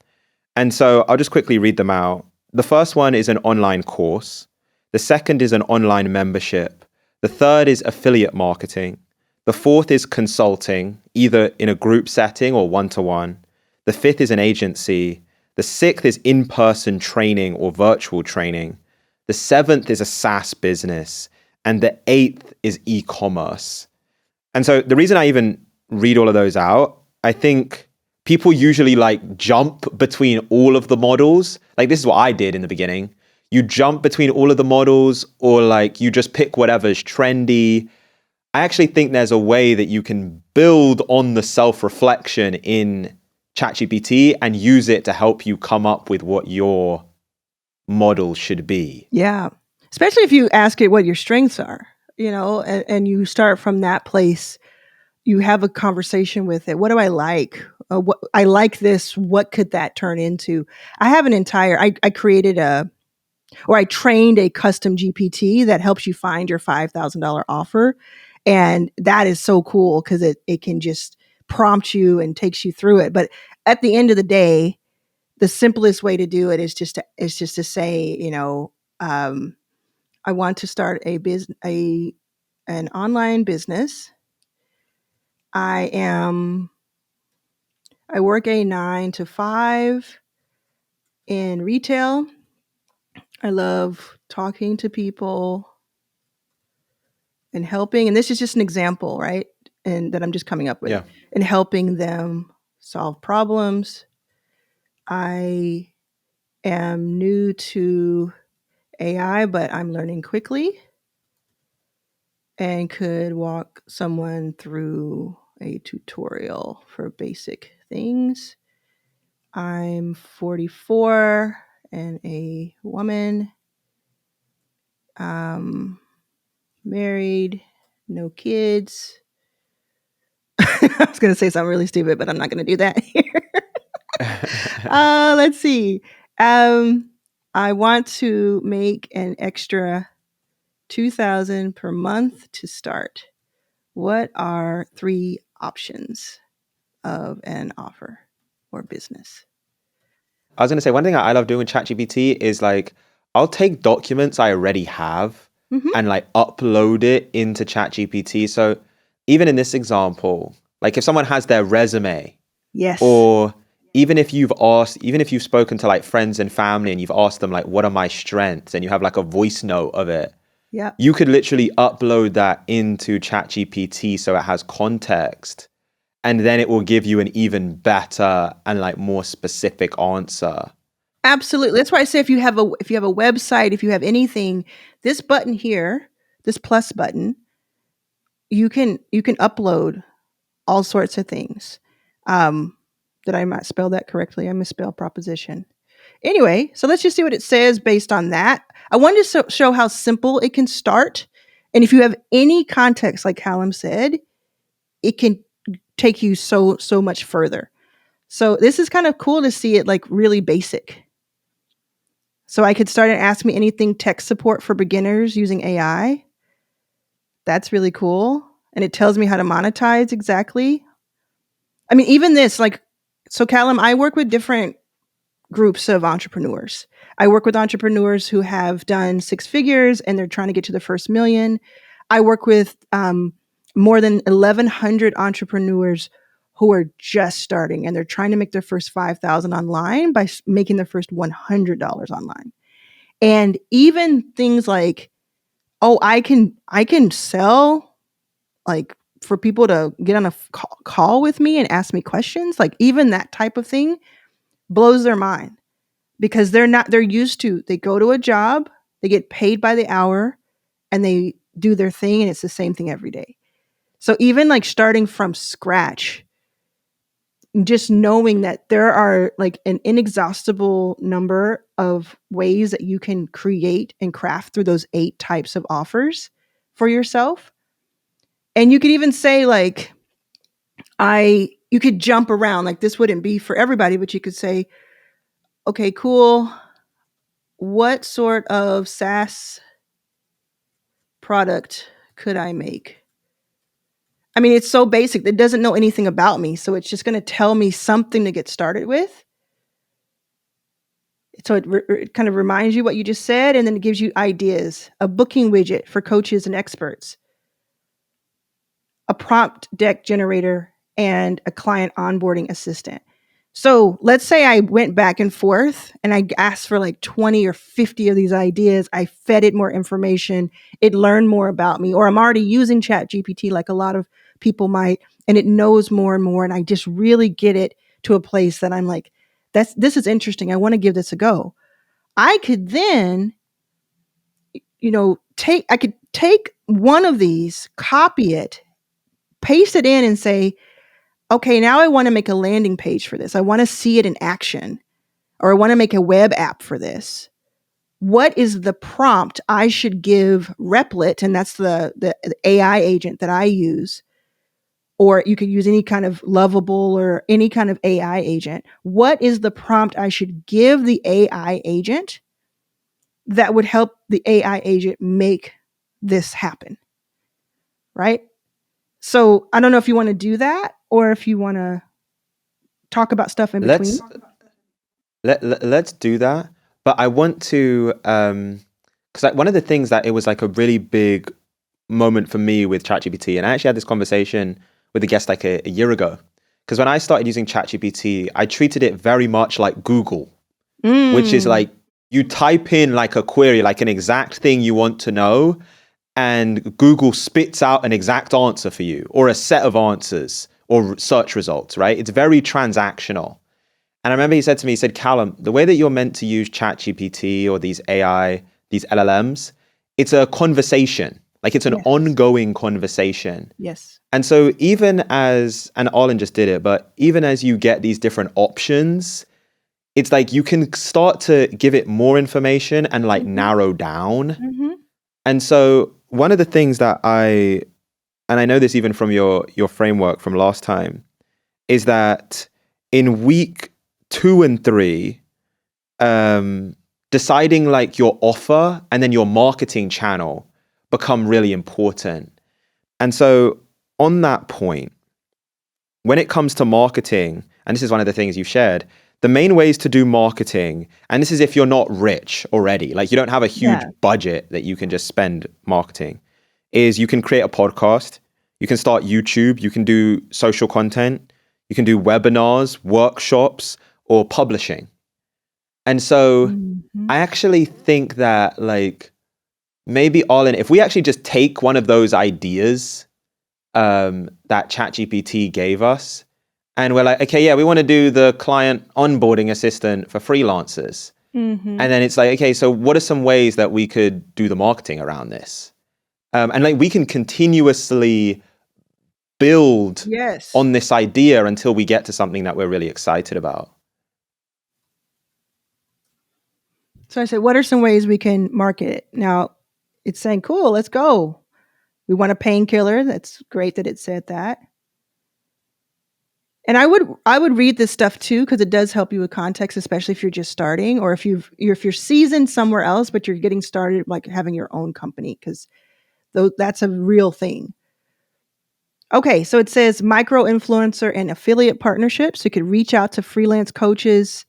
And so I'll just quickly read them out. The first one is an online course. The second is an online membership. The third is affiliate marketing. The fourth is consulting, either in a group setting or one to one. The fifth is an agency. The sixth is in person training or virtual training. The seventh is a SaaS business. And the eighth is e commerce. And so the reason I even read all of those out, I think people usually like jump between all of the models. Like this is what I did in the beginning. You jump between all of the models, or like you just pick whatever's trendy. I actually think there's a way that you can build on the self-reflection in ChatGPT and use it to help you come up with what your model should be. Yeah. Especially if you ask it what your strengths are, and you start from that place. You have a conversation with it. What do I like? What I like this. What could that turn into? I have an entire. I created I trained a custom GPT that helps you find your $5,000 offer, and that is so cool because it can just prompt you and takes you through it. But at the end of the day, the simplest way to do it is just to say, I want to start an online business. I am I work a 9 to 5 in retail. I love talking to people and helping. And this is just an example, right? And that I'm just coming up with Yeah. and helping them solve problems. I am new to AI, but I'm learning quickly and could walk someone through a tutorial for basic things. I'm 44 and a woman, um, married, no kids. I was going to say something really stupid, but I'm not going to do that here. Let's see. Um, I want to make an extra 2,000 per month to start. What are 3 options of an offer or business? I was going to say one thing I love doing with ChatGPT is like I'll take documents I already have Hmm. and like upload it into ChatGPT. So even in this example, like if someone has their resume, Yes. or even if you've spoken to like friends and family and you've asked them like what are my strengths, and you have like a voice note of it, Yep. you could literally upload that into ChatGPT so it has context, and then it will give you an even better and like more specific answer. Absolutely. That's why I say if you have a website, if you have anything, this button here, this plus button, you can upload all sorts of things. Um, did I not spell that correctly? I misspelled proposition. Anyway, so let's just see what it says based on that. I wanted to show how simple it can start, and if you have any context, like Callum said, it can take you so much further. So this is kind of cool to see it like really basic. So I could start and ask me anything tech support for beginners using AI. That's really cool. And it tells me how to monetize exactly. I mean, even this, like, so Callum, I work with different groups of entrepreneurs. I work with entrepreneurs who have done 6 figures and they're trying to get to the first million. I work with more than 1,100 entrepreneurs who are just starting and they're trying to make their first 5,000 online by making their first $100 online. And even things like, oh, I can sell, like, for people to get on a call with me and ask me questions, like even that type of thing blows their mind because they're used to, they go to a job, they get paid by the hour, and they do their thing and it's the same thing every day. So even like starting from scratch, just knowing that there are like an inexhaustible number of ways that you can create and craft through those 8 types of offers for yourself. And you could even say like, you could jump around. Like, this wouldn't be for everybody, but you could say, okay, cool. What sort of SaaS product could I make? I mean, it's so basic. It doesn't know anything about me. So it's just going to tell me something to get started with. So it kind of reminds you what you just said, and then it gives you ideas. A booking widget for coaches and experts, a prompt deck generator, and a client onboarding assistant. So let's say I went back and forth and I asked for like 20 or 50 of these ideas. I fed it more information. It learned more about me, or I'm already using ChatGPT like a lot of people might, and it knows more and more. And I just really get it to a place that I'm like, this is interesting. I want to give this a go. I could then, I could take one of these, copy it, paste it in and say, okay, now I want to make a landing page for this. I want to see it in action, or I want to make a web app for this. What is the prompt I should give Replit? And that's the AI agent that I use. Or you could use any kind of Lovable or any kind of AI agent. What is the prompt I should give the AI agent that would help the AI agent make this happen? Right? So I don't know if you want to do that or if you want to talk about stuff in between. Let's do that. But I want to, because like one of the things that it was like a really big moment for me with ChatGPT, and I actually had this conversation with a guest like a year ago. Because when I started using ChatGPT, I treated it very much like Google, which is like you type in like a query, like an exact thing you want to know, and Google spits out an exact answer for you, or a set of answers or search results, right? It's very transactional. And I remember he said to me, he said, Callum, the way that you're meant to use ChatGPT or these AI, these LLMs, it's a conversation. Like it's an ongoing conversation. Yes. And so even as, and Arlan just did it, but even as you get these different options, it's like you can start to give it more information and like narrow down. And so one of the things that and I know this even from your framework from last time, is that in week 2 and 3, deciding like your offer and then your marketing channel become really important. And so on that point, when it comes to marketing, and this is one of the things you've shared, the main ways to do marketing, and this is if you're not rich already, like you don't have a huge budget that you can just spend marketing, is you can create a podcast, you can start YouTube, you can do social content, you can do webinars, workshops, or publishing. And so I actually think that like maybe Arlan, if we actually just take one of those ideas that ChatGPT gave us, and we're like, okay, yeah, we want to do the client onboarding assistant for freelancers. And then it's like, okay, so what are some ways that we could do the marketing around this? And like we can continuously build on this idea until we get to something that we're really excited about. So I said, what are some ways we can market it? Now it's saying, cool, let's go. We want a painkiller. That's great that it said that. And I would read this stuff too, because it does help you with context, especially if you're just starting, or if you're seasoned somewhere else, but you're getting started, like having your own company, because that's a real thing. Okay, so it says micro influencer and affiliate partnerships. You could reach out to freelance coaches,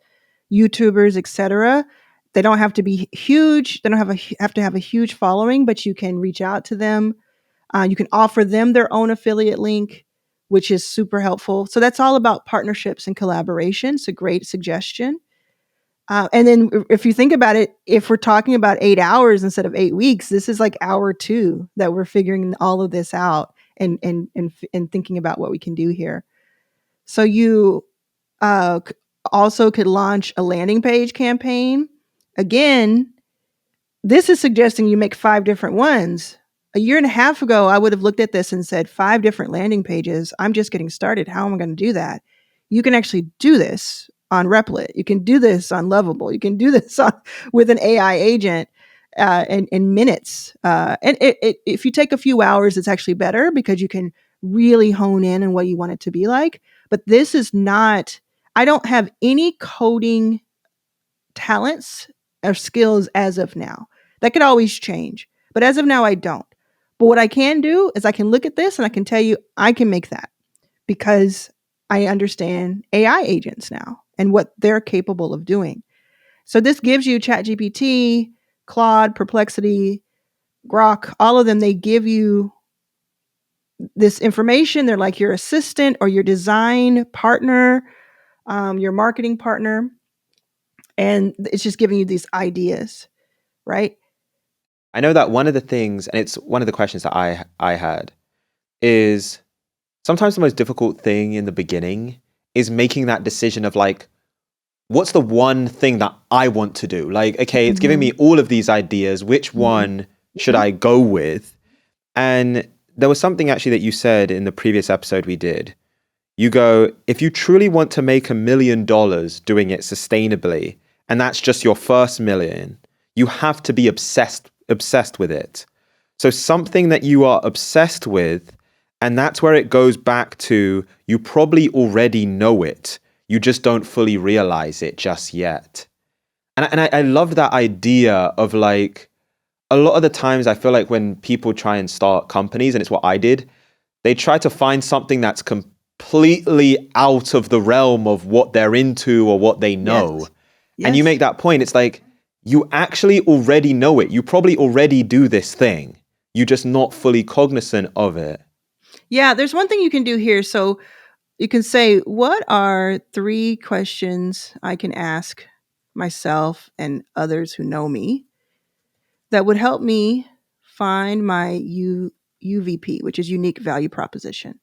YouTubers, etc. They don't have to be huge. They don't have to have a huge following, but you can reach out to them. You can offer them their own affiliate link, which is super helpful. So that's all about partnerships and collaboration. It's a great suggestion. And then if you think about it, if we're talking about 8 hours instead of 8 weeks, this is like hour 2 that we're figuring all of this out and thinking about what we can do here. So you also could launch a landing page campaign. Again, this is suggesting you make 5 different ones. A year and a half ago, I would have looked at this and said 5 different landing pages. I'm just getting started. How am I going to do that? You can actually do this on Replit. You can do this on Lovable. You can do this with an AI agent in minutes. And if you take a few hours, it's actually better because you can really hone in on what you want it to be like. But this is not, I don't have any coding talents or skills as of now. That could always change. But as of now, I don't. But what I can do is I can look at this and I can tell you I can make that because I understand AI agents now and what they're capable of doing. So this gives you ChatGPT, Claude, Perplexity, Grok, all of them, they give you this information. They're like your assistant or your design partner, your marketing partner. And it's just giving you these ideas, right? I know that one of the things, and it's one of the questions that I had, is sometimes the most difficult thing in the beginning is making that decision of like, what's the one thing that I want to do? Like, okay, it's giving me Mhm. all of these ideas. Which Mhm. one should Mhm. I go with? And there was something actually that you said in the previous episode we did. You go, if you truly want to make $1 million doing it sustainably, and that's just your first million, you have to be obsessed with it. So something that you are obsessed with, and that's where it goes back to, you probably already know it. You just don't fully realize it just yet. And I love that idea of like, a lot of the times I feel like when people try and start companies, and it's what I did, they try to find something that's completely out of the realm of what they're into or what they know. Yes. And you make Yes. that point, it's like, you actually already know it. You probably already do this thing. You're just not fully cognizant of it. Yeah, there's one thing you can do here. So you can say, what are 3 questions I can ask myself and others who know me that would help me find my UVP, which is unique value proposition?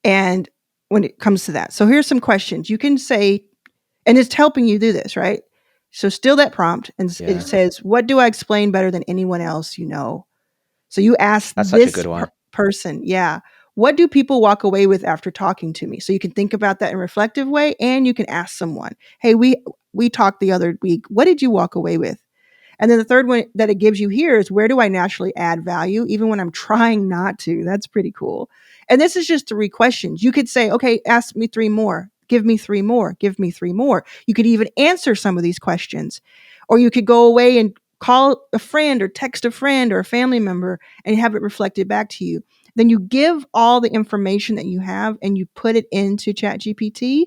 And when it comes to that, so here's some questions you can say, and it's helping you do this, right? So still that prompt, and it Yeah, says, what do I explain better than anyone else you know? So you ask that's such a this good one. person, yeah, what do people walk away with after talking to me? So you can think about that in a reflective way, and you can ask someone, hey, we talked the other week. What did you walk away with? And then the third one that it gives you here is, where do I naturally add value, even when I'm trying not to? That's pretty cool. And this is just 3 questions. You could say, okay, ask me 3 more. Give me 3 more. Give me 3 more. You could even answer some of these questions. Or you could go away and call a friend or text a friend or a family member and have it reflected back to you. Then you give all the information that you have and you put it into ChatGPT.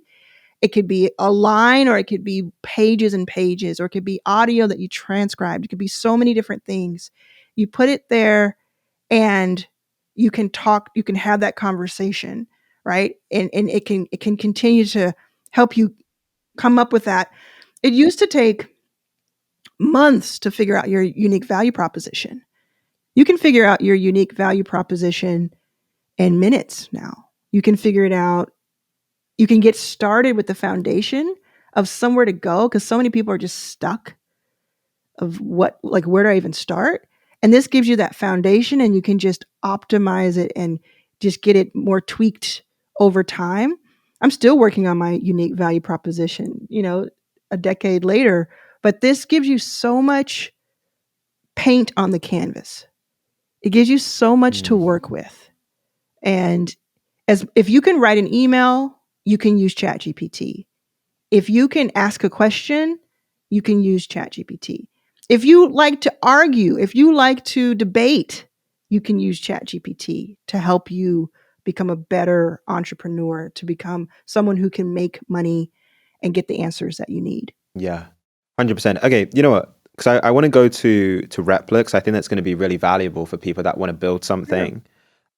It could be a line, or it could be pages and pages, or it could be audio that you transcribed. It could be so many different things. You put it there and you can talk, you can have that conversation, right? And it can continue to help you come up with that. It used to take months to figure out your unique value proposition. You can figure out your unique value proposition in minutes now. You can figure it out. You can get started with the foundation of somewhere to go, because so many people are just stuck of what, like, where do I even start? And this gives you that foundation, and you can just optimize it and just get it more tweaked over time. I'm still working on my unique value proposition, a decade later, but this gives you so much paint on the canvas. It gives you so much to Mm. work with. And as if you can write an email, you can use ChatGPT. If you can ask a question, you can use ChatGPT. If you like to argue, if you like to debate, you can use ChatGPT to help you become a better entrepreneur, to become someone who can make money and get the answers that you need. Yeah, 100%. Okay, you know what? Because I want to go to Replit, 'cause I think that's going to be really valuable for people that want to build Sure. something.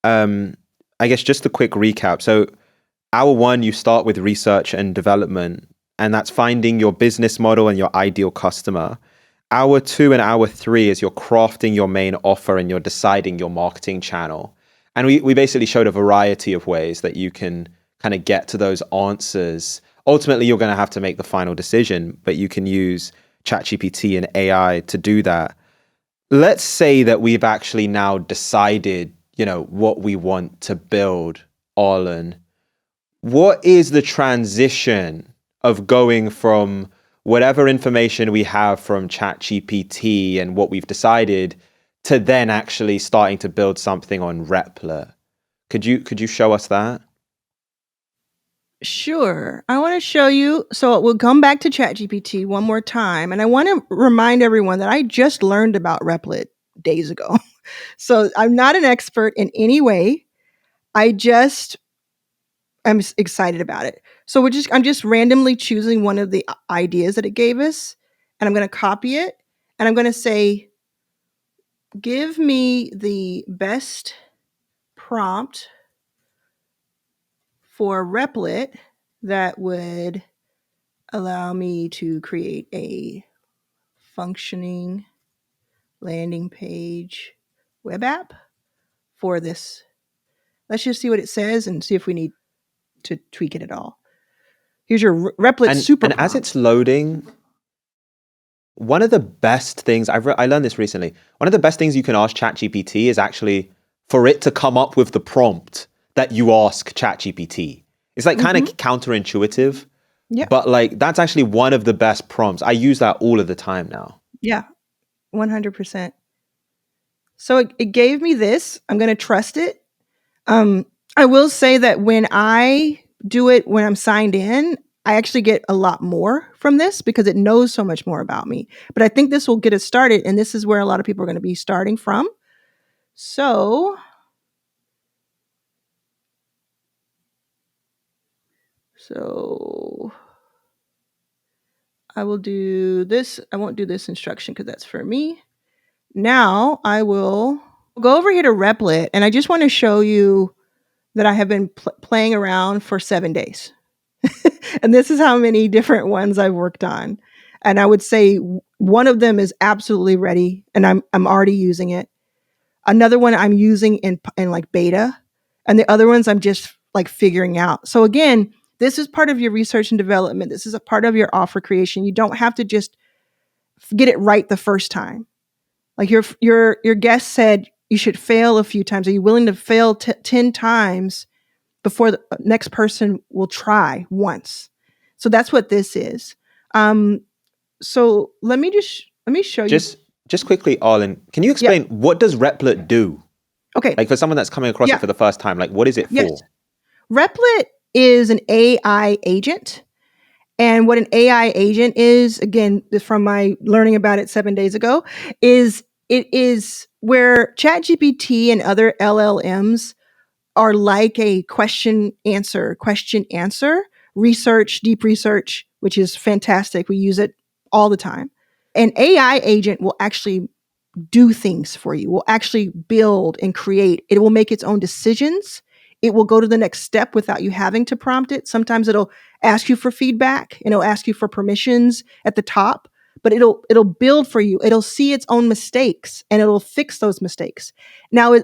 Um, I guess just a quick recap. So hour one, you start with research and development, and that's finding your business model and your ideal customer. Hour two and hour three is you're crafting your main offer and you're deciding your marketing channel. And we basically showed a variety of ways that you can kind of get to those answers. Ultimately, you're going to have to make the final decision, but you can use ChatGPT and AI to do that. Let's say that we've actually now decided, what we want to build, Arlan. What is the transition of going from whatever information we have from ChatGPT and what we've decided to then actually starting to build something on Replit? Could you show us that? Sure. I want to show you. So we'll come back to ChatGPT one more time. And I want to remind everyone that I just learned about Replit days ago. So I'm not an expert in any way. I just am excited about it. So I'm just randomly choosing one of the ideas that it gave us, and I'm going to copy it, and I'm going to say, give me the best prompt for Replit that would allow me to create a functioning landing page web app for this. Let's just see what it says and see if we need to tweak it at all. Here's your Replit super And as prompt. it's loading, one of the best things I learned this recently. One of the best things you can ask ChatGPT is actually for it to come up with the prompt that you ask ChatGPT. It's like kind of counterintuitive, Yeah. but like that's actually one of the best prompts. I use that all of the time now. Yeah. 100%. So it gave me this. I'm going to trust it. I will say that when I do it when I'm signed in, I actually get a lot more from this because it knows so much more about me. But I think this will get us started, and this is where a lot of people are going to be starting from. So I will do this. I won't do this instruction because that's for me. Now I will go over here to Replit, and I just want to show you that I have been playing around for 7 days. And this is how many different ones I've worked on. And I would say one of them is absolutely ready and I'm already using it. Another one I'm using in like beta, and the other ones I'm just like figuring out. So again, this is part of your research and development. This is a part of your offer creation. You don't have to just get it right the first time. Like your guest said you should fail a few times. Are you willing to fail 10 times before the next person will try once? So that's what this is. So let me show you. Just quickly, Arlen, can you Yeah. explain what does Replit do? Okay. Like for someone that's coming across Yeah. it for the first time, like what is it Yes. for? Replit is an AI agent. And what an AI agent is, again, from my learning about it 7 days ago, is it is where ChatGPT and other LLMs are like a question answer, research, deep research, which is fantastic. We use it all the time. An AI agent will actually do things for you, will actually build and create. It will make its own decisions. It will go to the next step without you having to prompt it. Sometimes it'll ask you for feedback and it'll ask you for permissions at the top, but it'll build for you. It'll see its own mistakes and it'll fix those mistakes. Now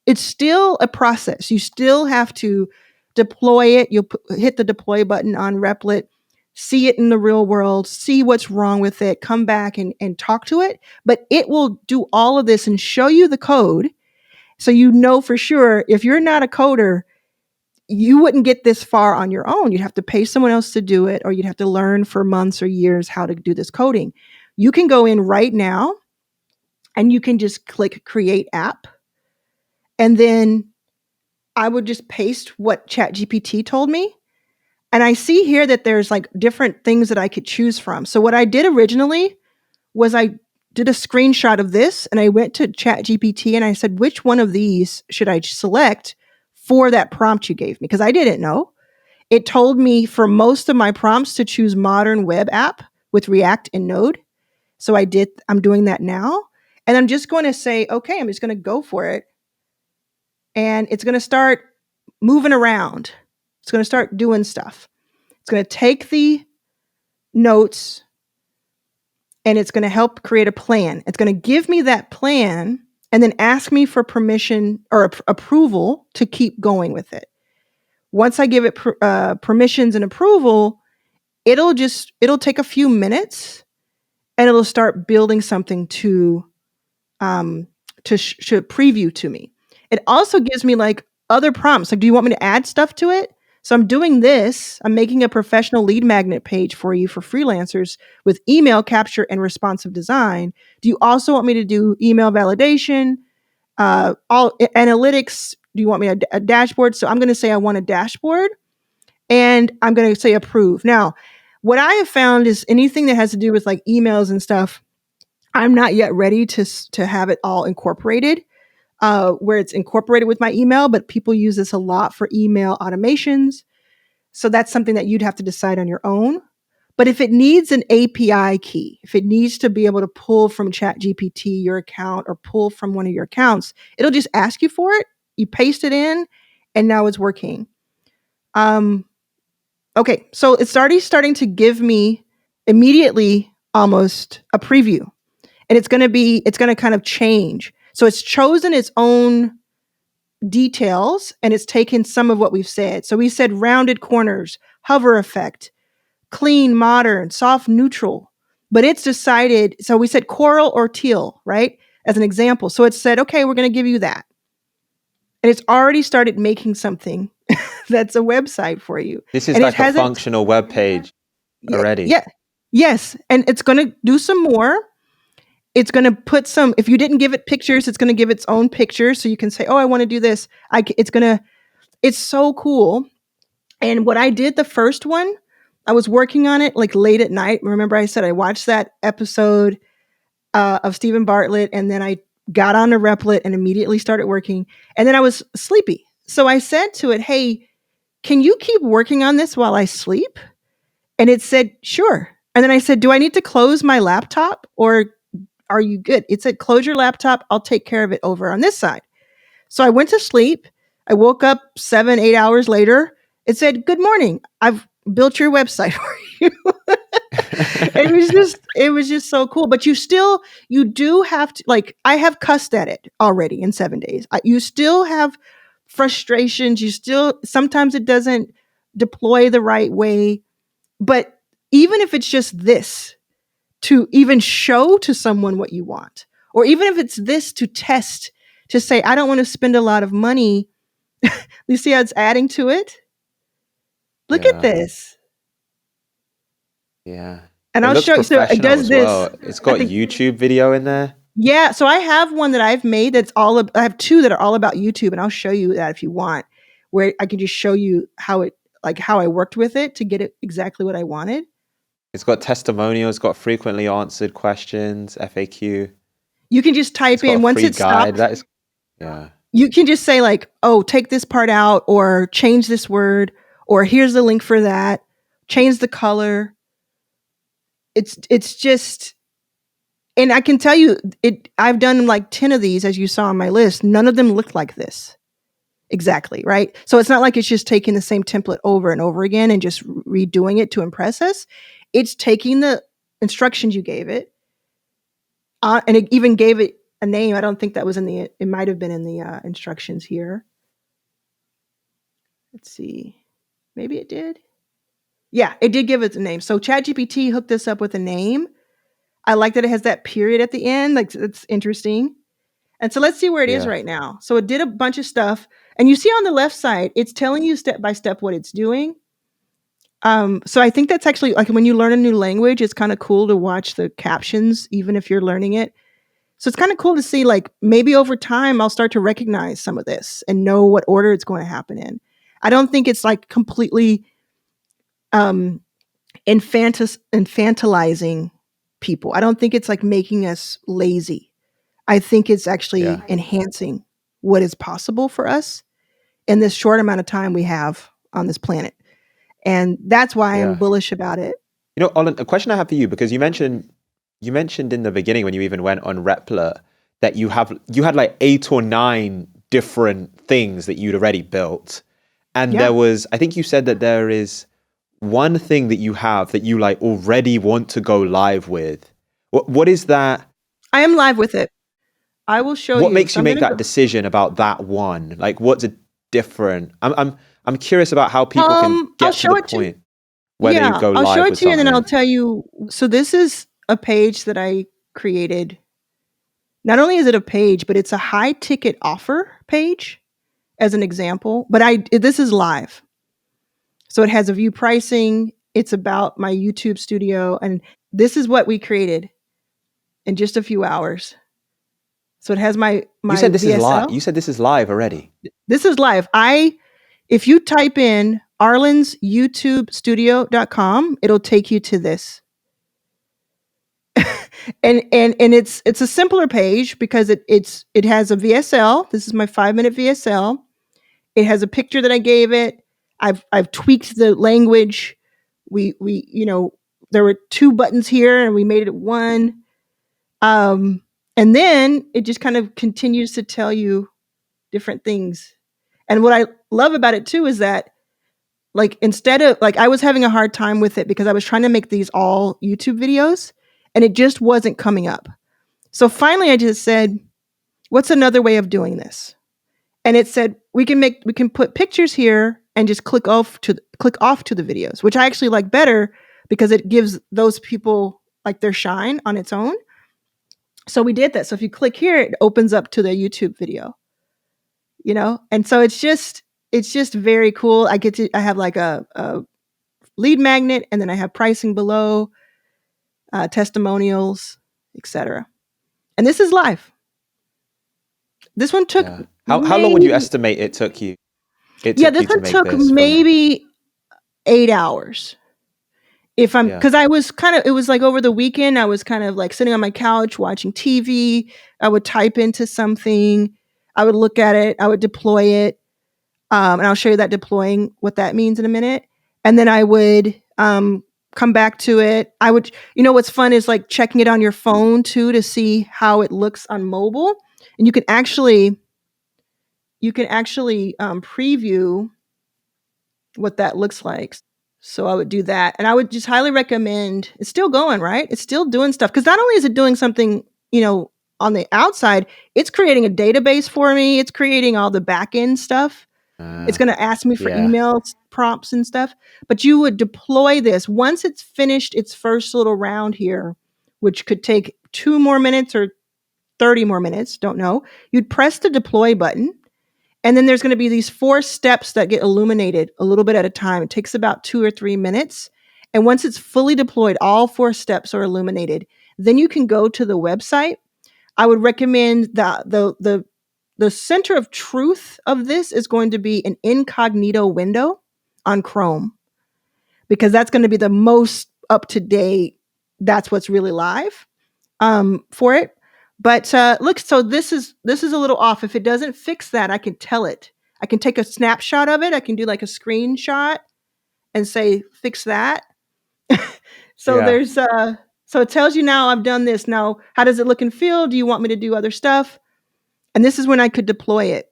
it's still a process. You still have to deploy it. You'll hit the deploy button on Replit, see it in the real world, see what's wrong with it, come back and talk to it. But it will do all of this and show you the code. So you know for sure if you're not a coder, you wouldn't get this far on your own. You'd have to pay someone else to do it, or you'd have to learn for months or years how to do this coding. You can go in right now and you can just click create app. And then I would just paste what ChatGPT told me. And I see here that there's like different things that I could choose from. So what I did originally was I did a screenshot of this and I went to ChatGPT and I said, which one of these should I select for that prompt you gave me? Because I didn't know. It told me for most of my prompts to choose modern web app with React and Node. So I'm doing that now. And I'm just going to say, okay, I'm just going to go for it. And it's going to start moving around. It's going to start doing stuff. It's going to take the notes and it's going to help create a plan. It's going to give me that plan and then ask me for permission or approval to keep going with it. Once I give it permissions and approval, it'll take a few minutes and it'll start building something to preview to me. It also gives me like other prompts. Like, do you want me to add stuff to it? So I'm doing this. I'm making a professional lead magnet page for you for freelancers with email capture and responsive design. Do you also want me to do email validation, all analytics, do you want me a dashboard? So I'm going to say I want a dashboard, and I'm going to say approve. Now, what I have found is anything that has to do with like emails and stuff, I'm not yet ready to have it all incorporated, where it's incorporated with my email, but people use this a lot for email automations. So that's something that you'd have to decide on your own. But if it needs an API key, if it needs to be able to pull from ChatGPT your account or pull from one of your accounts, it'll just ask you for it. You paste it in, and now it's working. Um, okay, so it's already starting to give me immediately almost a preview, and it's going to kind of change. So it's chosen its own details, and it's taken some of what we've said. So we said rounded corners, hover effect, clean, modern, soft, neutral. But it's decided, so we said coral or teal, right? As an example. So it said, okay, we're going to give you that. And it's already started making something that's a website for you. This is And it like a hasn't, functional web page yeah, already. yeah, yes. And it's going to do some more. It's going to put some, if you didn't give it pictures, it's going to give its own pictures. So you can say, oh, I want to do this. It's so cool. And what I did the first one, I was working on it like late at night. Remember, I said I watched that episode of Stephen Bartlett, and then I got on to Replit and immediately started working. And then I was sleepy. So I said to it, hey, can you keep working on this while I sleep? And it said, sure. And then I said, do I need to close my laptop, or are you good? It said, close your laptop. I'll take care of it over on this side. So I went to sleep. I woke up 7, 8 hours later. It said, good morning. I've built your website for you. It was just so cool. But you do have to, like, I have cussed at it already in 7 days. You still have frustrations. Sometimes it doesn't deploy the right way. But even if it's just this, to even show to someone what you want, or even if it's this to test, to say, I don't want to spend a lot of money. You see how it's adding to it? Look at Yeah. this. Yeah. And It I'll looks show you. So it professional does as this. well. It's I got think, YouTube video in there. yeah. So I have one that I've made I have two that are all about YouTube, and I'll show you that if you want, where I can just show you how I worked with it to get it exactly what I wanted. It's got testimonials, got frequently answered questions, FAQ. You can just It's type got a in, once free it guide. stops, That is, yeah. you can just say like, oh, take this part out, or change this word, or here's the link for that, change the color. It's just, and I can tell you, I've done like 10 of these, as you saw on my list. None of them look like this exactly, right? So it's not like it's just taking the same template over and over again and just redoing it to impress us. It's taking the instructions you gave it, and it even gave it a name. I don't think that was it might have been in the instructions here. Let's see. Maybe it did. Yeah, it did give it a name. So ChatGPT hooked this up with a name. I like that it has that period at the end. Like, it's interesting. And so let's see where it is Yeah. right now. So it did a bunch of stuff. And you see on the left side, it's telling you step by step what it's doing. So I think that's actually, like, when you learn a new language, it's kind of cool to watch the captions, even if you're learning it. So it's kind of cool to see, like, maybe over time I'll start to recognize some of this and know what order it's going to happen in. I don't think it's like completely um, infantilizing people. I don't think it's like making us lazy. I think it's actually Yeah. enhancing what is possible for us in this short amount of time we have on this planet. And that's why I'm Yeah. bullish about it. You know, Olin, a question I have for you, because you mentioned in the beginning when you even went on Replit that you had like 8 or 9 different things that you'd already built. And Yeah. there was, I think you said that there is one thing that you have that you like already want to go live with. What is that? I am live with it. I will show What you. makes So you I'm make going to that go. decision about that one? Like, what's a different? I'm curious about how people can I'll get to show the it to you. point where they Yeah, go I'll show live it with to you, and then I'll something. tell you. So this is a page that I created. Not only is it a page, but it's a high ticket offer page as an example. But this is live. So it has a view pricing. It's about my YouTube studio. And this is what we created in just a few hours. So it has my You said this is live. VSL. You said this is live already. This is live. If you type in Arlan's YouTube studio.com, it'll take you to this. and it's a simpler page because it has a VSL. This is my 5-minute VSL. It has a picture that I gave it. I've tweaked the language. We there were 2 buttons here and we made it 1. And then it just kind of continues to tell you different things. And what I love about it too is that, like, instead of, like, I was having a hard time with it because I was trying to make these all YouTube videos and it just wasn't coming up. So finally I just said, what's another way of doing this? And it said we can put pictures here and just click off to the videos, which I actually like better because it gives those people like their shine on its own. So we did that. So if you click here, it opens up to the YouTube video, and so it's just very cool. I have like a lead magnet, and then I have pricing below, testimonials, etc. And this is live. this one took Yeah. How long would you maybe estimate it took you? It Yeah, took this you to one make took this from. maybe 8 hours. Yeah. Because I was it was like over the weekend, I was kind of like sitting on my couch watching TV. I would type into something, I would look at it, I would deploy it, and I'll show you that deploying, what that means in a minute. And then I would come back to it. What's fun is like checking it on your phone too to see how it looks on mobile, and you can actually preview what that looks like. So I would do that. And I would just highly recommend, it's still going, right? It's still doing stuff. Because not only is it doing something, on the outside, it's creating a database for me. It's creating all the back end stuff. It's going to ask me for Yeah. email prompts and stuff. But you would deploy this once it's finished its first little round here, which could take 2 more minutes or 30 more minutes, don't know. You'd press the deploy button. And then there's going to be these 4 steps that get illuminated a little bit at a time. It takes about 2 or 3 minutes. And once it's fully deployed, all 4 steps are illuminated. Then you can go to the website. I would recommend the center of truth of this is going to be an incognito window on Chrome, because that's going to be the most up to date. That's what's really live for it. But look, so this is a little off. If it doesn't fix that, I can tell it. I can take a snapshot of it. I can do like a screenshot and say, fix that. So Yeah. so it tells you, now I've done this. Now, how does it look and feel? Do you want me to do other stuff? And this is when I could deploy it.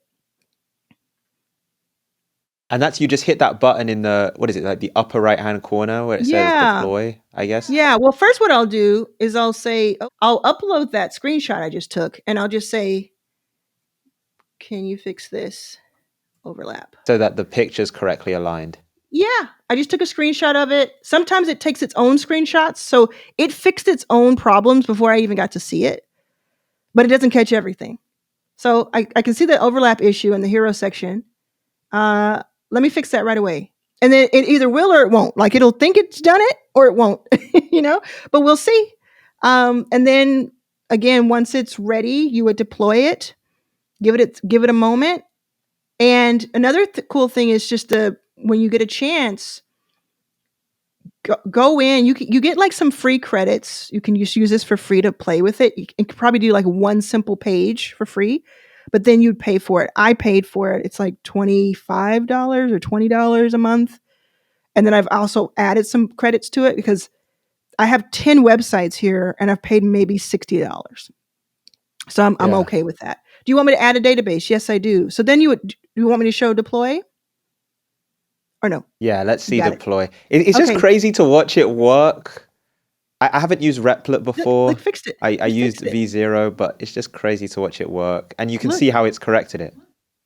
And that's, you just hit that button in the, what is it, like the upper right hand corner where it says Yeah. deploy, I guess? Yeah. Well, first what I'll do is I'll upload that screenshot I just took, and I'll just say, can you fix this overlap? So that the picture's correctly aligned. Yeah, I just took a screenshot of it. Sometimes it takes its own screenshots, so it fixed its own problems before I even got to see it, but it doesn't catch everything. So I can see the overlap issue in the hero section. Let me fix that right away. And then it either will or it won't. Like, it'll think it's done it or it won't, but we'll see. And then again, once it's ready, you would deploy it, give it a moment. And another cool thing is just when you get a chance, go in. You get like some free credits. You can just use this for free to play with it. You can probably do like one simple page for free, but then you'd pay for it. I paid for it. It's like $25 or $20 a month. And then I've also added some credits to it because I have 10 websites here and I've paid maybe $60. So I'm okay with that. Do you want me to add a database? Yes, I do. So then do you want me to show deploy? Or no? Yeah, let's see Got deploy. It's just crazy to watch it work. I haven't used Replit before. Look, fixed it. I used V0, but it's just crazy to watch it work. And you can see how it's corrected it.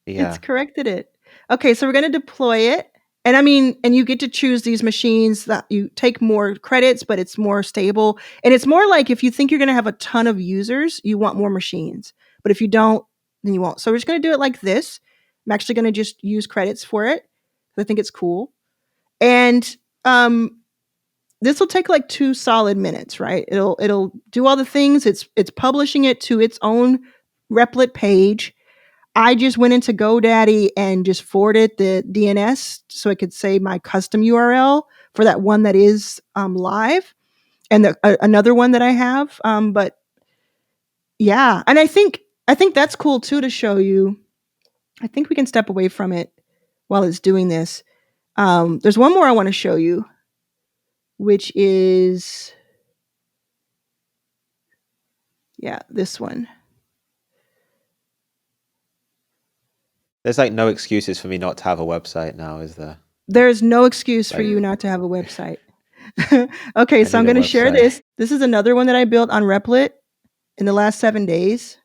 Yeah. It's corrected it. Okay, so we're going to deploy it. And you get to choose these machines that you take more credits, but it's more stable. And it's more like, if you think you're going to have a ton of users, you want more machines. But if you don't, then you won't. So we're just going to do it like this. I'm actually going to just use credits for it. I think it's cool. And this will take like 2 solid minutes, right? It'll do all the things. It's publishing it to its own Replit page. I just went into GoDaddy and just forwarded the DNS so I could say my custom URL for that one that is live, and another one that I have. But yeah, and I think that's cool too to show you. I think we can step away from it while it's doing this. There's one more I want to show you, which is this one. There's like no excuses for me not to have a website now, is there? There's no excuse for Like, you not to have a website. Okay, I so I'm need a going to share website. this. This is another one that I built on Replit in the last 7 days.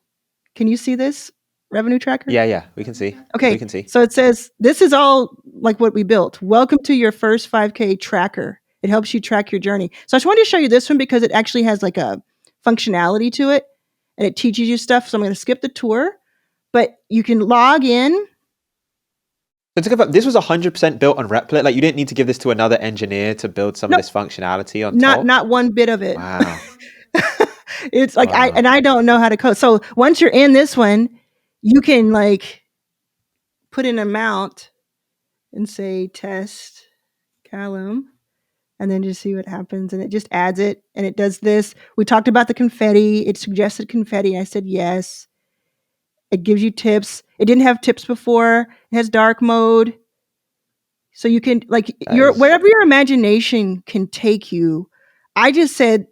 Can you see this revenue tracker? Yeah, yeah, we can see. We Okay, can see. so it says this is all like what we built. Welcome to your first 5K tracker. It helps you track your journey. So I just wanted to show you this one because it actually has like a functionality to it and it teaches you stuff. So I'm going to skip the tour, but you can log in. So to confirm, this was 100% built on Replit. Like you didn't need to give this to another engineer to build some of No, this functionality on top. not one bit of it. Wow. It's like Wow. I don't know how to code. So once you're in this one, you can like put an amount and say test Callum, and then just see what happens. And it just adds it, and it does this. We talked about the confetti. It suggested confetti. I said yes. It gives you tips. It didn't have tips before. It has dark mode. So you can like wherever your imagination can take you. I just said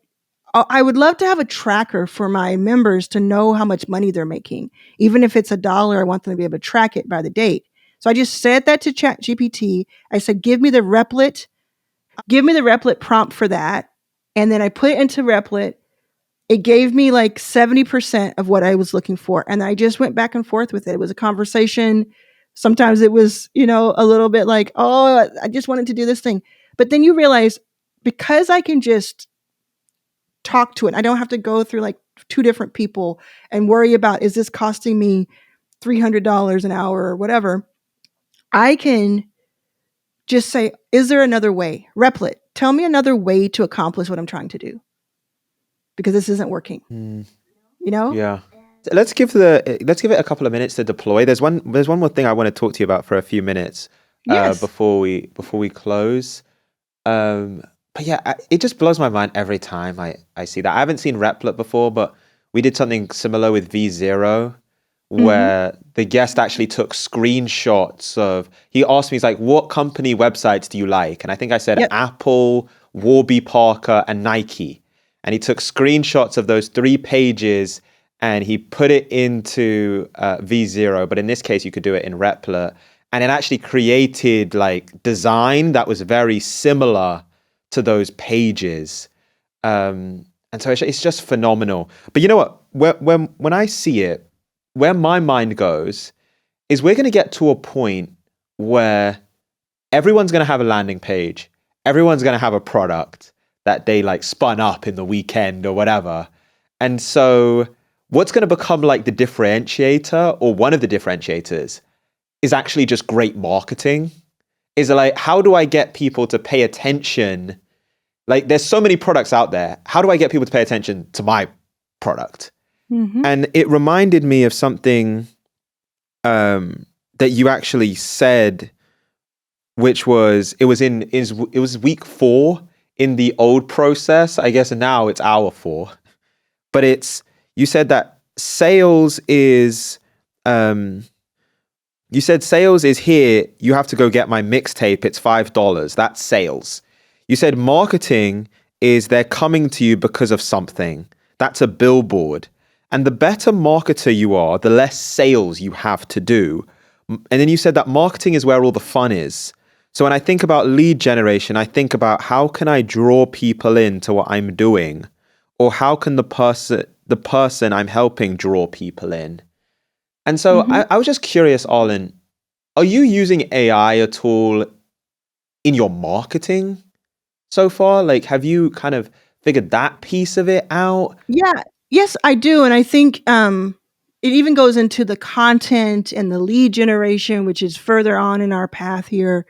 I would love to have a tracker for my members to know how much money they're making. Even if it's $1, I want them to be able to track it by the date. So I just said that to ChatGPT. I said, give me the Replit prompt for that. And then I put it into Replit. It gave me like 70% of what I was looking for. And I just went back and forth with it. It was a conversation. Sometimes it was, a little bit like, oh, I just wanted to do this thing. But then you realize because I can just talk to it, I don't have to go through like 2 different people and worry about, is this costing me $300 an hour or whatever? I can just say, is there another way? Replit, tell me another way to accomplish what I'm trying to do, because this isn't working. Yeah. Let's give it a couple of minutes to deploy. There's one more thing I want to talk to you about for a few minutes Yes. before we close. But yeah, it just blows my mind every time I see that. I haven't seen Replit before, but we did something similar with V0 where the guest actually took screenshots of, he asked me, he's like, what company websites do you like? And I think I said Yep. Apple, Warby Parker, and Nike. And he took screenshots of those 3 pages and he put it into V0. But in this case, you could do it in Replit. And it actually created like design that was very similar to those pages. And so it's just phenomenal. But you know what? When I see it, where my mind goes is we're going to get to a point where everyone's going to have a landing page. Everyone's going to have a product that they like spun up in the weekend or whatever. And so what's going to become like the differentiator, or one of the differentiators, is actually just great marketing. Is like, how do I get people to pay attention? Like there's so many products out there. How do I get people to pay attention to my product? And it reminded me of something that you actually said, which was, it was week 4 in the old process, I guess, and now it's hour 4. But you said that sales is, you said sales is here, you have to go get my mixtape, it's $5. That's sales. You said marketing is they're coming to you because of something. That's a billboard. And the better marketer you are, the less sales you have to do. And then you said that marketing is where all the fun is. So when I think about lead generation, I think about how can I draw people into what I'm doing? Or how can the person I'm helping draw people in? And so I was just curious, Arlan, are you using AI at all in your marketing so far? Like, have you kind of figured that piece of it out? Yeah. Yes, I do. And I think it even goes into the content and the lead generation, which is further on in our path here,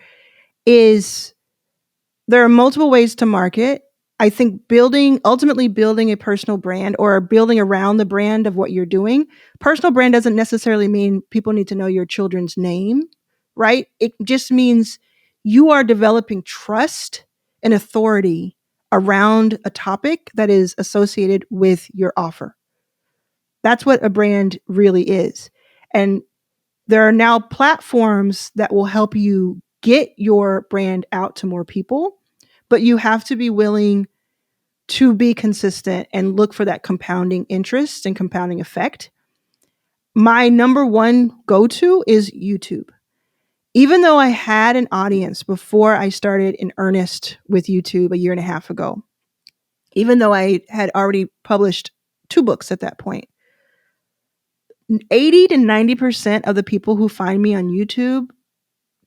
is there are multiple ways to market. I think ultimately building a personal brand or building around the brand of what you're doing. Personal brand doesn't necessarily mean people need to know your children's name, right? It just means you are developing trust and authority around a topic that is associated with your offer. That's what a brand really is. And there are now platforms that will help you get your brand out to more people, but you have to be willing to be consistent and look for that compounding interest and compounding effect. My number one go to is YouTube. Even though I had an audience before I started in earnest with YouTube a year and a half ago, even though I had already published 2 books at that point, 80 to 90% of the people who find me on YouTube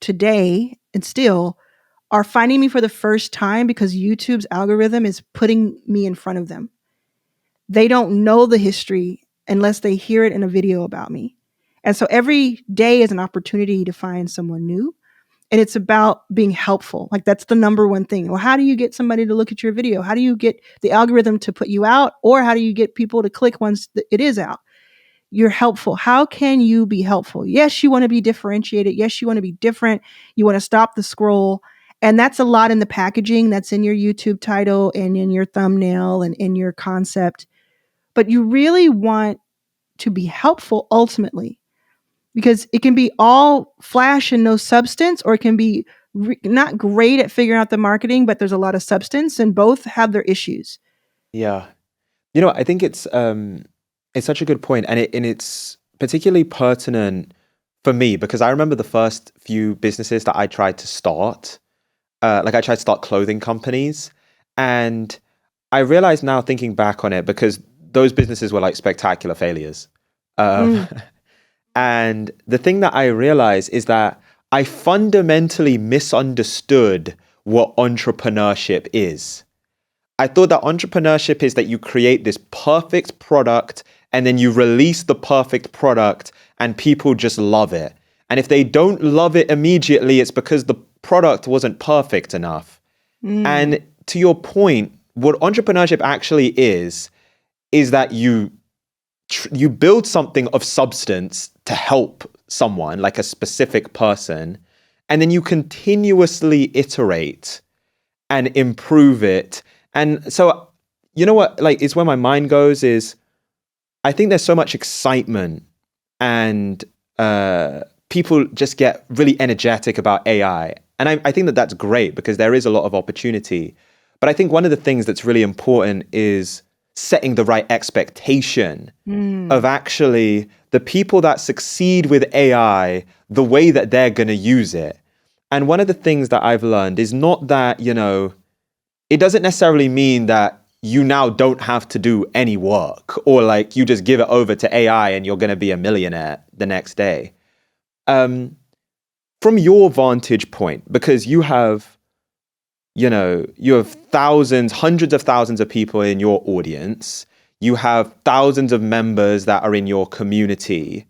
today and still are finding me for the first time because YouTube's algorithm is putting me in front of them. They don't know the history unless they hear it in a video about me. And so every day is an opportunity to find someone new. And it's about being helpful. Like that's the number one thing. Well, how do you get somebody to look at your video? How do you get the algorithm to put you out? Or how do you get people to click once it is out? You're helpful. How can you be helpful? Yes, you want to be differentiated. Yes, you want to be different. You want to stop the scroll. And that's a lot in the packaging that's in your YouTube title and in your thumbnail and in your concept. But you really want to be helpful ultimately because it can be all flash and no substance, or it can be not great at figuring out the marketing, but there's a lot of substance, and both have their issues. Yeah. I think it's such a good point, and it's particularly pertinent for me because I remember the first few businesses that I tried to start. I tried to start clothing companies, and I realize now thinking back on it because those businesses were like spectacular failures. Mm. And the thing that I realized is that I fundamentally misunderstood what entrepreneurship is. I thought that entrepreneurship is that you create this perfect product and then you release the perfect product and people just love it. And if they don't love it immediately, it's because the product wasn't perfect enough. And to your point, what entrepreneurship actually is that you build something of substance to help someone, like a specific person, and then you continuously iterate and improve it. And so, you know what, it's where my mind goes is I think there's so much excitement and people just get really energetic about AI. And I think that that's great because there is a lot of opportunity. But I think one of the things that's really important is setting the right expectation of actually the people that succeed with AI, the way that they're going to use it. And one of the things that I've learned is not that, it doesn't necessarily mean that you now don't have to do any work or you just give it over to AI and you're going to be a millionaire the next day. From your vantage point, because you have thousands, hundreds of thousands of people in your audience, you have thousands of members that are in your community.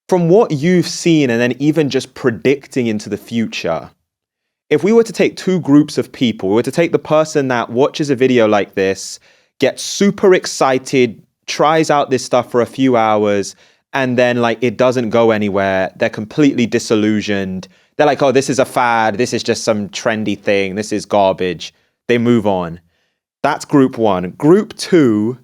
From what you've seen and then even just predicting into the future, if we were to take 2 groups of people, we were to take the person that watches a video like this, gets super excited, tries out this stuff for a few hours, and then it doesn't go anywhere. They're completely disillusioned. They're like, oh, this is a fad. This is just some trendy thing. This is garbage. They move on. That's group 1. Group 2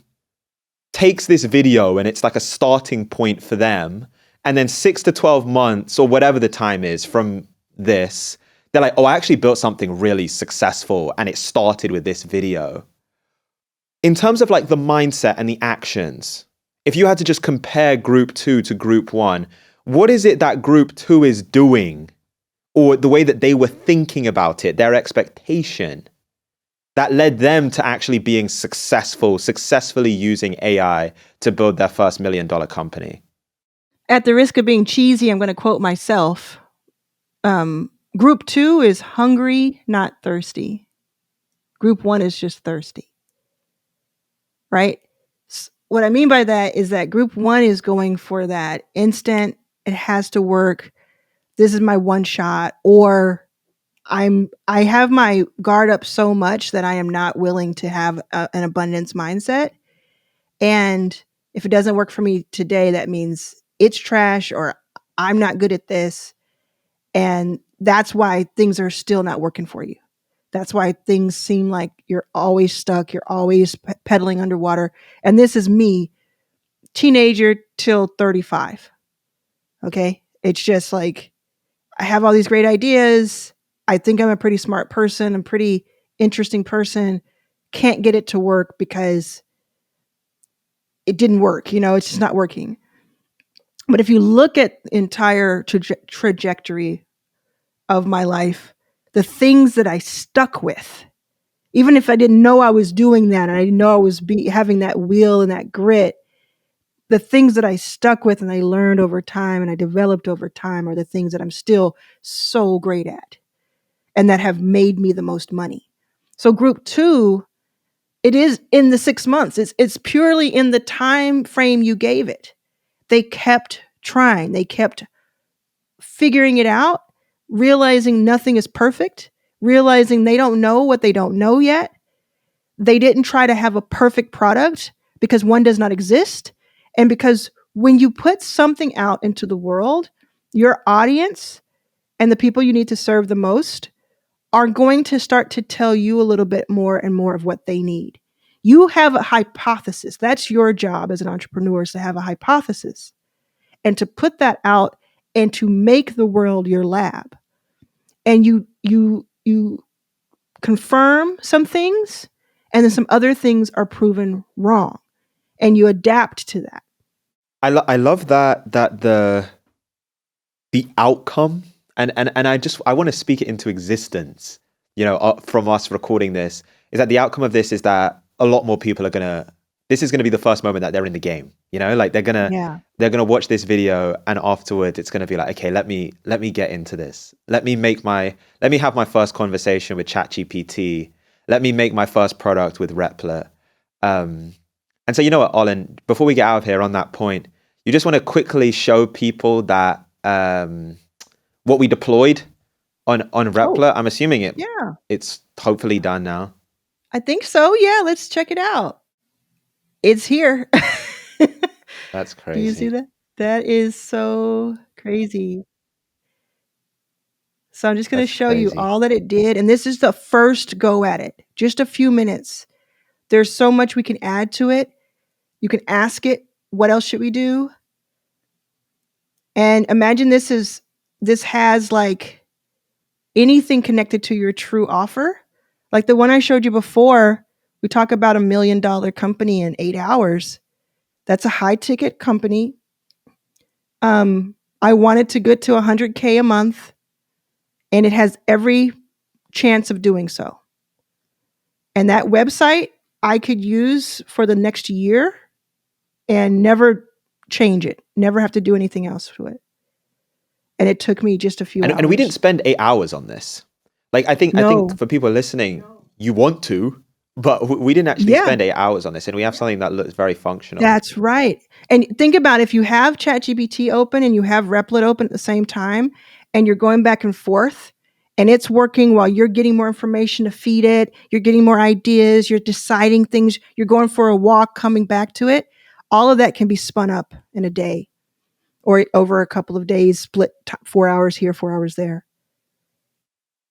takes this video and it's like a starting point for them. And then 6 to 12 months or whatever the time is from this, they're like, oh, I actually built something really successful and it started with this video. In terms of the mindset and the actions, if you had to just compare group 2 to group 1, what is it that group 2 is doing, or the way that they were thinking about it, their expectation, that led them to actually being successfully using AI to build their first $1 million company? At the risk of being cheesy, I'm going to quote myself. Group 2 is hungry, not thirsty. Group 1 is just thirsty, right? What I mean by that is that group 1 is going for that instant, it has to work, this is my one shot, or I have my guard up so much that I am not willing to have an abundance mindset. And if it doesn't work for me today, that means it's trash or I'm not good at this. And that's why things are still not working for you. That's why things seem like you're always stuck, you're always pedaling underwater. And this is me, teenager till 35. Okay? It's just like I have all these great ideas. I think I'm a pretty smart person, I'm a pretty interesting person. Can't get it to work because it didn't work. It's just not working. But if you look at the entire trajectory of my life, the things that I stuck with, even if I didn't know I was doing that and I didn't know I was having that will and that grit, the things that I stuck with and I learned over time and I developed over time are the things that I'm still so great at and that have made me the most money. So group 2, it is in the 6 months. It's purely in the time frame you gave it. They kept trying. They kept figuring it out, realizing nothing is perfect, realizing they don't know what they don't know yet. They didn't try to have a perfect product because one does not exist. And because when you put something out into the world, your audience and the people you need to serve the most are going to start to tell you a little bit more and more of what they need. You have a hypothesis. That's your job as an entrepreneur, is to have a hypothesis and to put that out and to make the world your lab. And you confirm some things and then some other things are proven wrong and you adapt to that. I love that the outcome, and I want to speak it into existence, from us recording this, is that the outcome of this is that a lot more people this is gonna be the first moment that they're in the game, like Yeah. they're gonna watch this video and afterwards it's gonna be like, okay, let me get into this. Let me have my first conversation with ChatGPT. Let me make my first product with Replit. And so, you know what, Arlan, before we get out of here on that point, you just want to quickly show people that what we deployed on Replit. I'm assuming Yeah. it's hopefully done now. I think so. Yeah, let's check it out. It's here. That's Do you see crazy. that? That is so crazy. So I'm just going to That's show you crazy. all that it did. And this is the first go at it, just a few minutes. There's so much we can add to it. You can ask it, what else should we do? And imagine this has like anything connected to your true offer. Like the one I showed you before, we talk about $1 million company in 8 hours. That's a high ticket company. I want it to get to 100K a month, and it has every chance of doing so. And that website I could use for the next year and never change it, never have to do anything else to it. And it took me just a few And we didn't hours. spend 8 hours on this. Like I think No. for people listening, you want to, but we didn't actually Yeah, spend 8 hours on this, and we have something that looks very functional. that's right. And think about if you have ChatGPT open and you have Replit open at the same time and you're going back and forth and it's working while you're getting more information to feed it, you're getting more ideas, you're deciding things, you're going for a walk, coming back to it, all of that can be spun up in a day or over a couple of days, split 4 hours here, 4 hours there.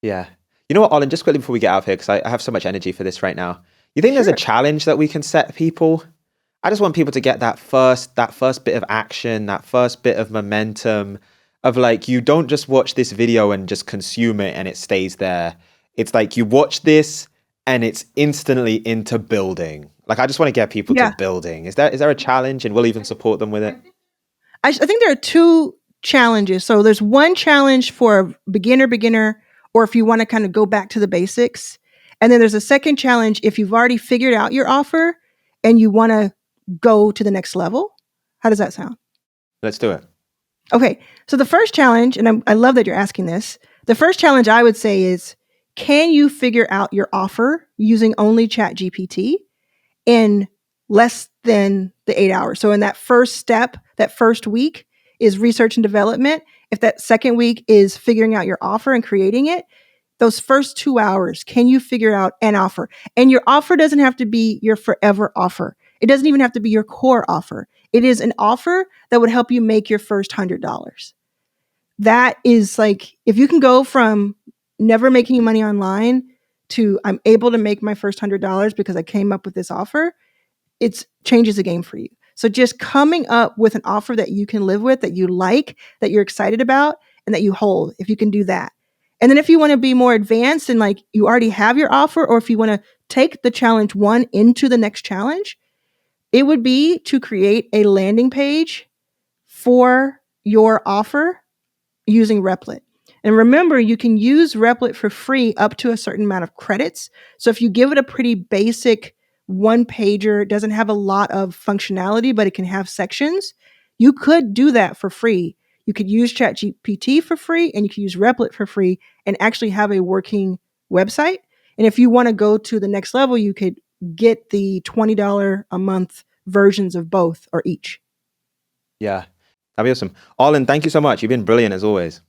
Yeah. You know what, Arlan, just quickly before we get out of here, because I have so much energy for this right now. You think there's a Sure. challenge that we can set people? I just want people to get that first bit of action, that first bit of momentum of like, you don't just watch this video and just consume it and it stays there. It's like you watch this and it's instantly into building. Like, I just want to get people to Yeah. building. Is there a challenge, and we'll even support them with it? I think there are two challenges. So there's one challenge for beginner, or if you want to kind of go back to the basics. And then there's a second challenge if you've already figured out your offer and you want to go to the next level. How does that sound? Let's do it. Okay. So the first challenge, and I love that you're asking this. The first challenge I would say is, can you figure out your offer using only ChatGPT in less than the 8 hours? So in that first step, that first week is research and development. If that second week is figuring out your offer and creating it, those first 2 hours, can you figure out an offer? And your offer doesn't have to be your forever offer. It doesn't even have to be your core offer. It is an offer that would help you make your first $100. That is like, if you can go from never making money online to I'm able to make my first $100 because I came up with this offer, it changes the game for you. So just coming up with an offer that you can live with, that you like, that you're excited about, and that you hold, if you can do that. And then if you want to be more advanced and like you already have your offer, or if you want to take the challenge one into the next challenge, it would be to create a landing page for your offer using Replit. And remember, you can use Replit for free up to a certain amount of credits. So if you give it a pretty basic one pager, it doesn't have a lot of functionality, but it can have sections, you could do that for free. You could use ChatGPT for free, and you could use Replit for free and actually have a working website. And if you want to go to the next level, you could get the $20 a month versions of both or each. Yeah, that'd be awesome. Arlan, thank you so much. You've been brilliant as always.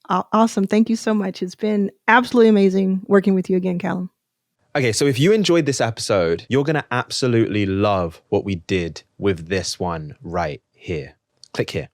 Awesome. Thank you so much. It's been absolutely amazing working with you again, Callum. Okay, so if you enjoyed this episode, you're going to absolutely love what we did with this one right here. Click here.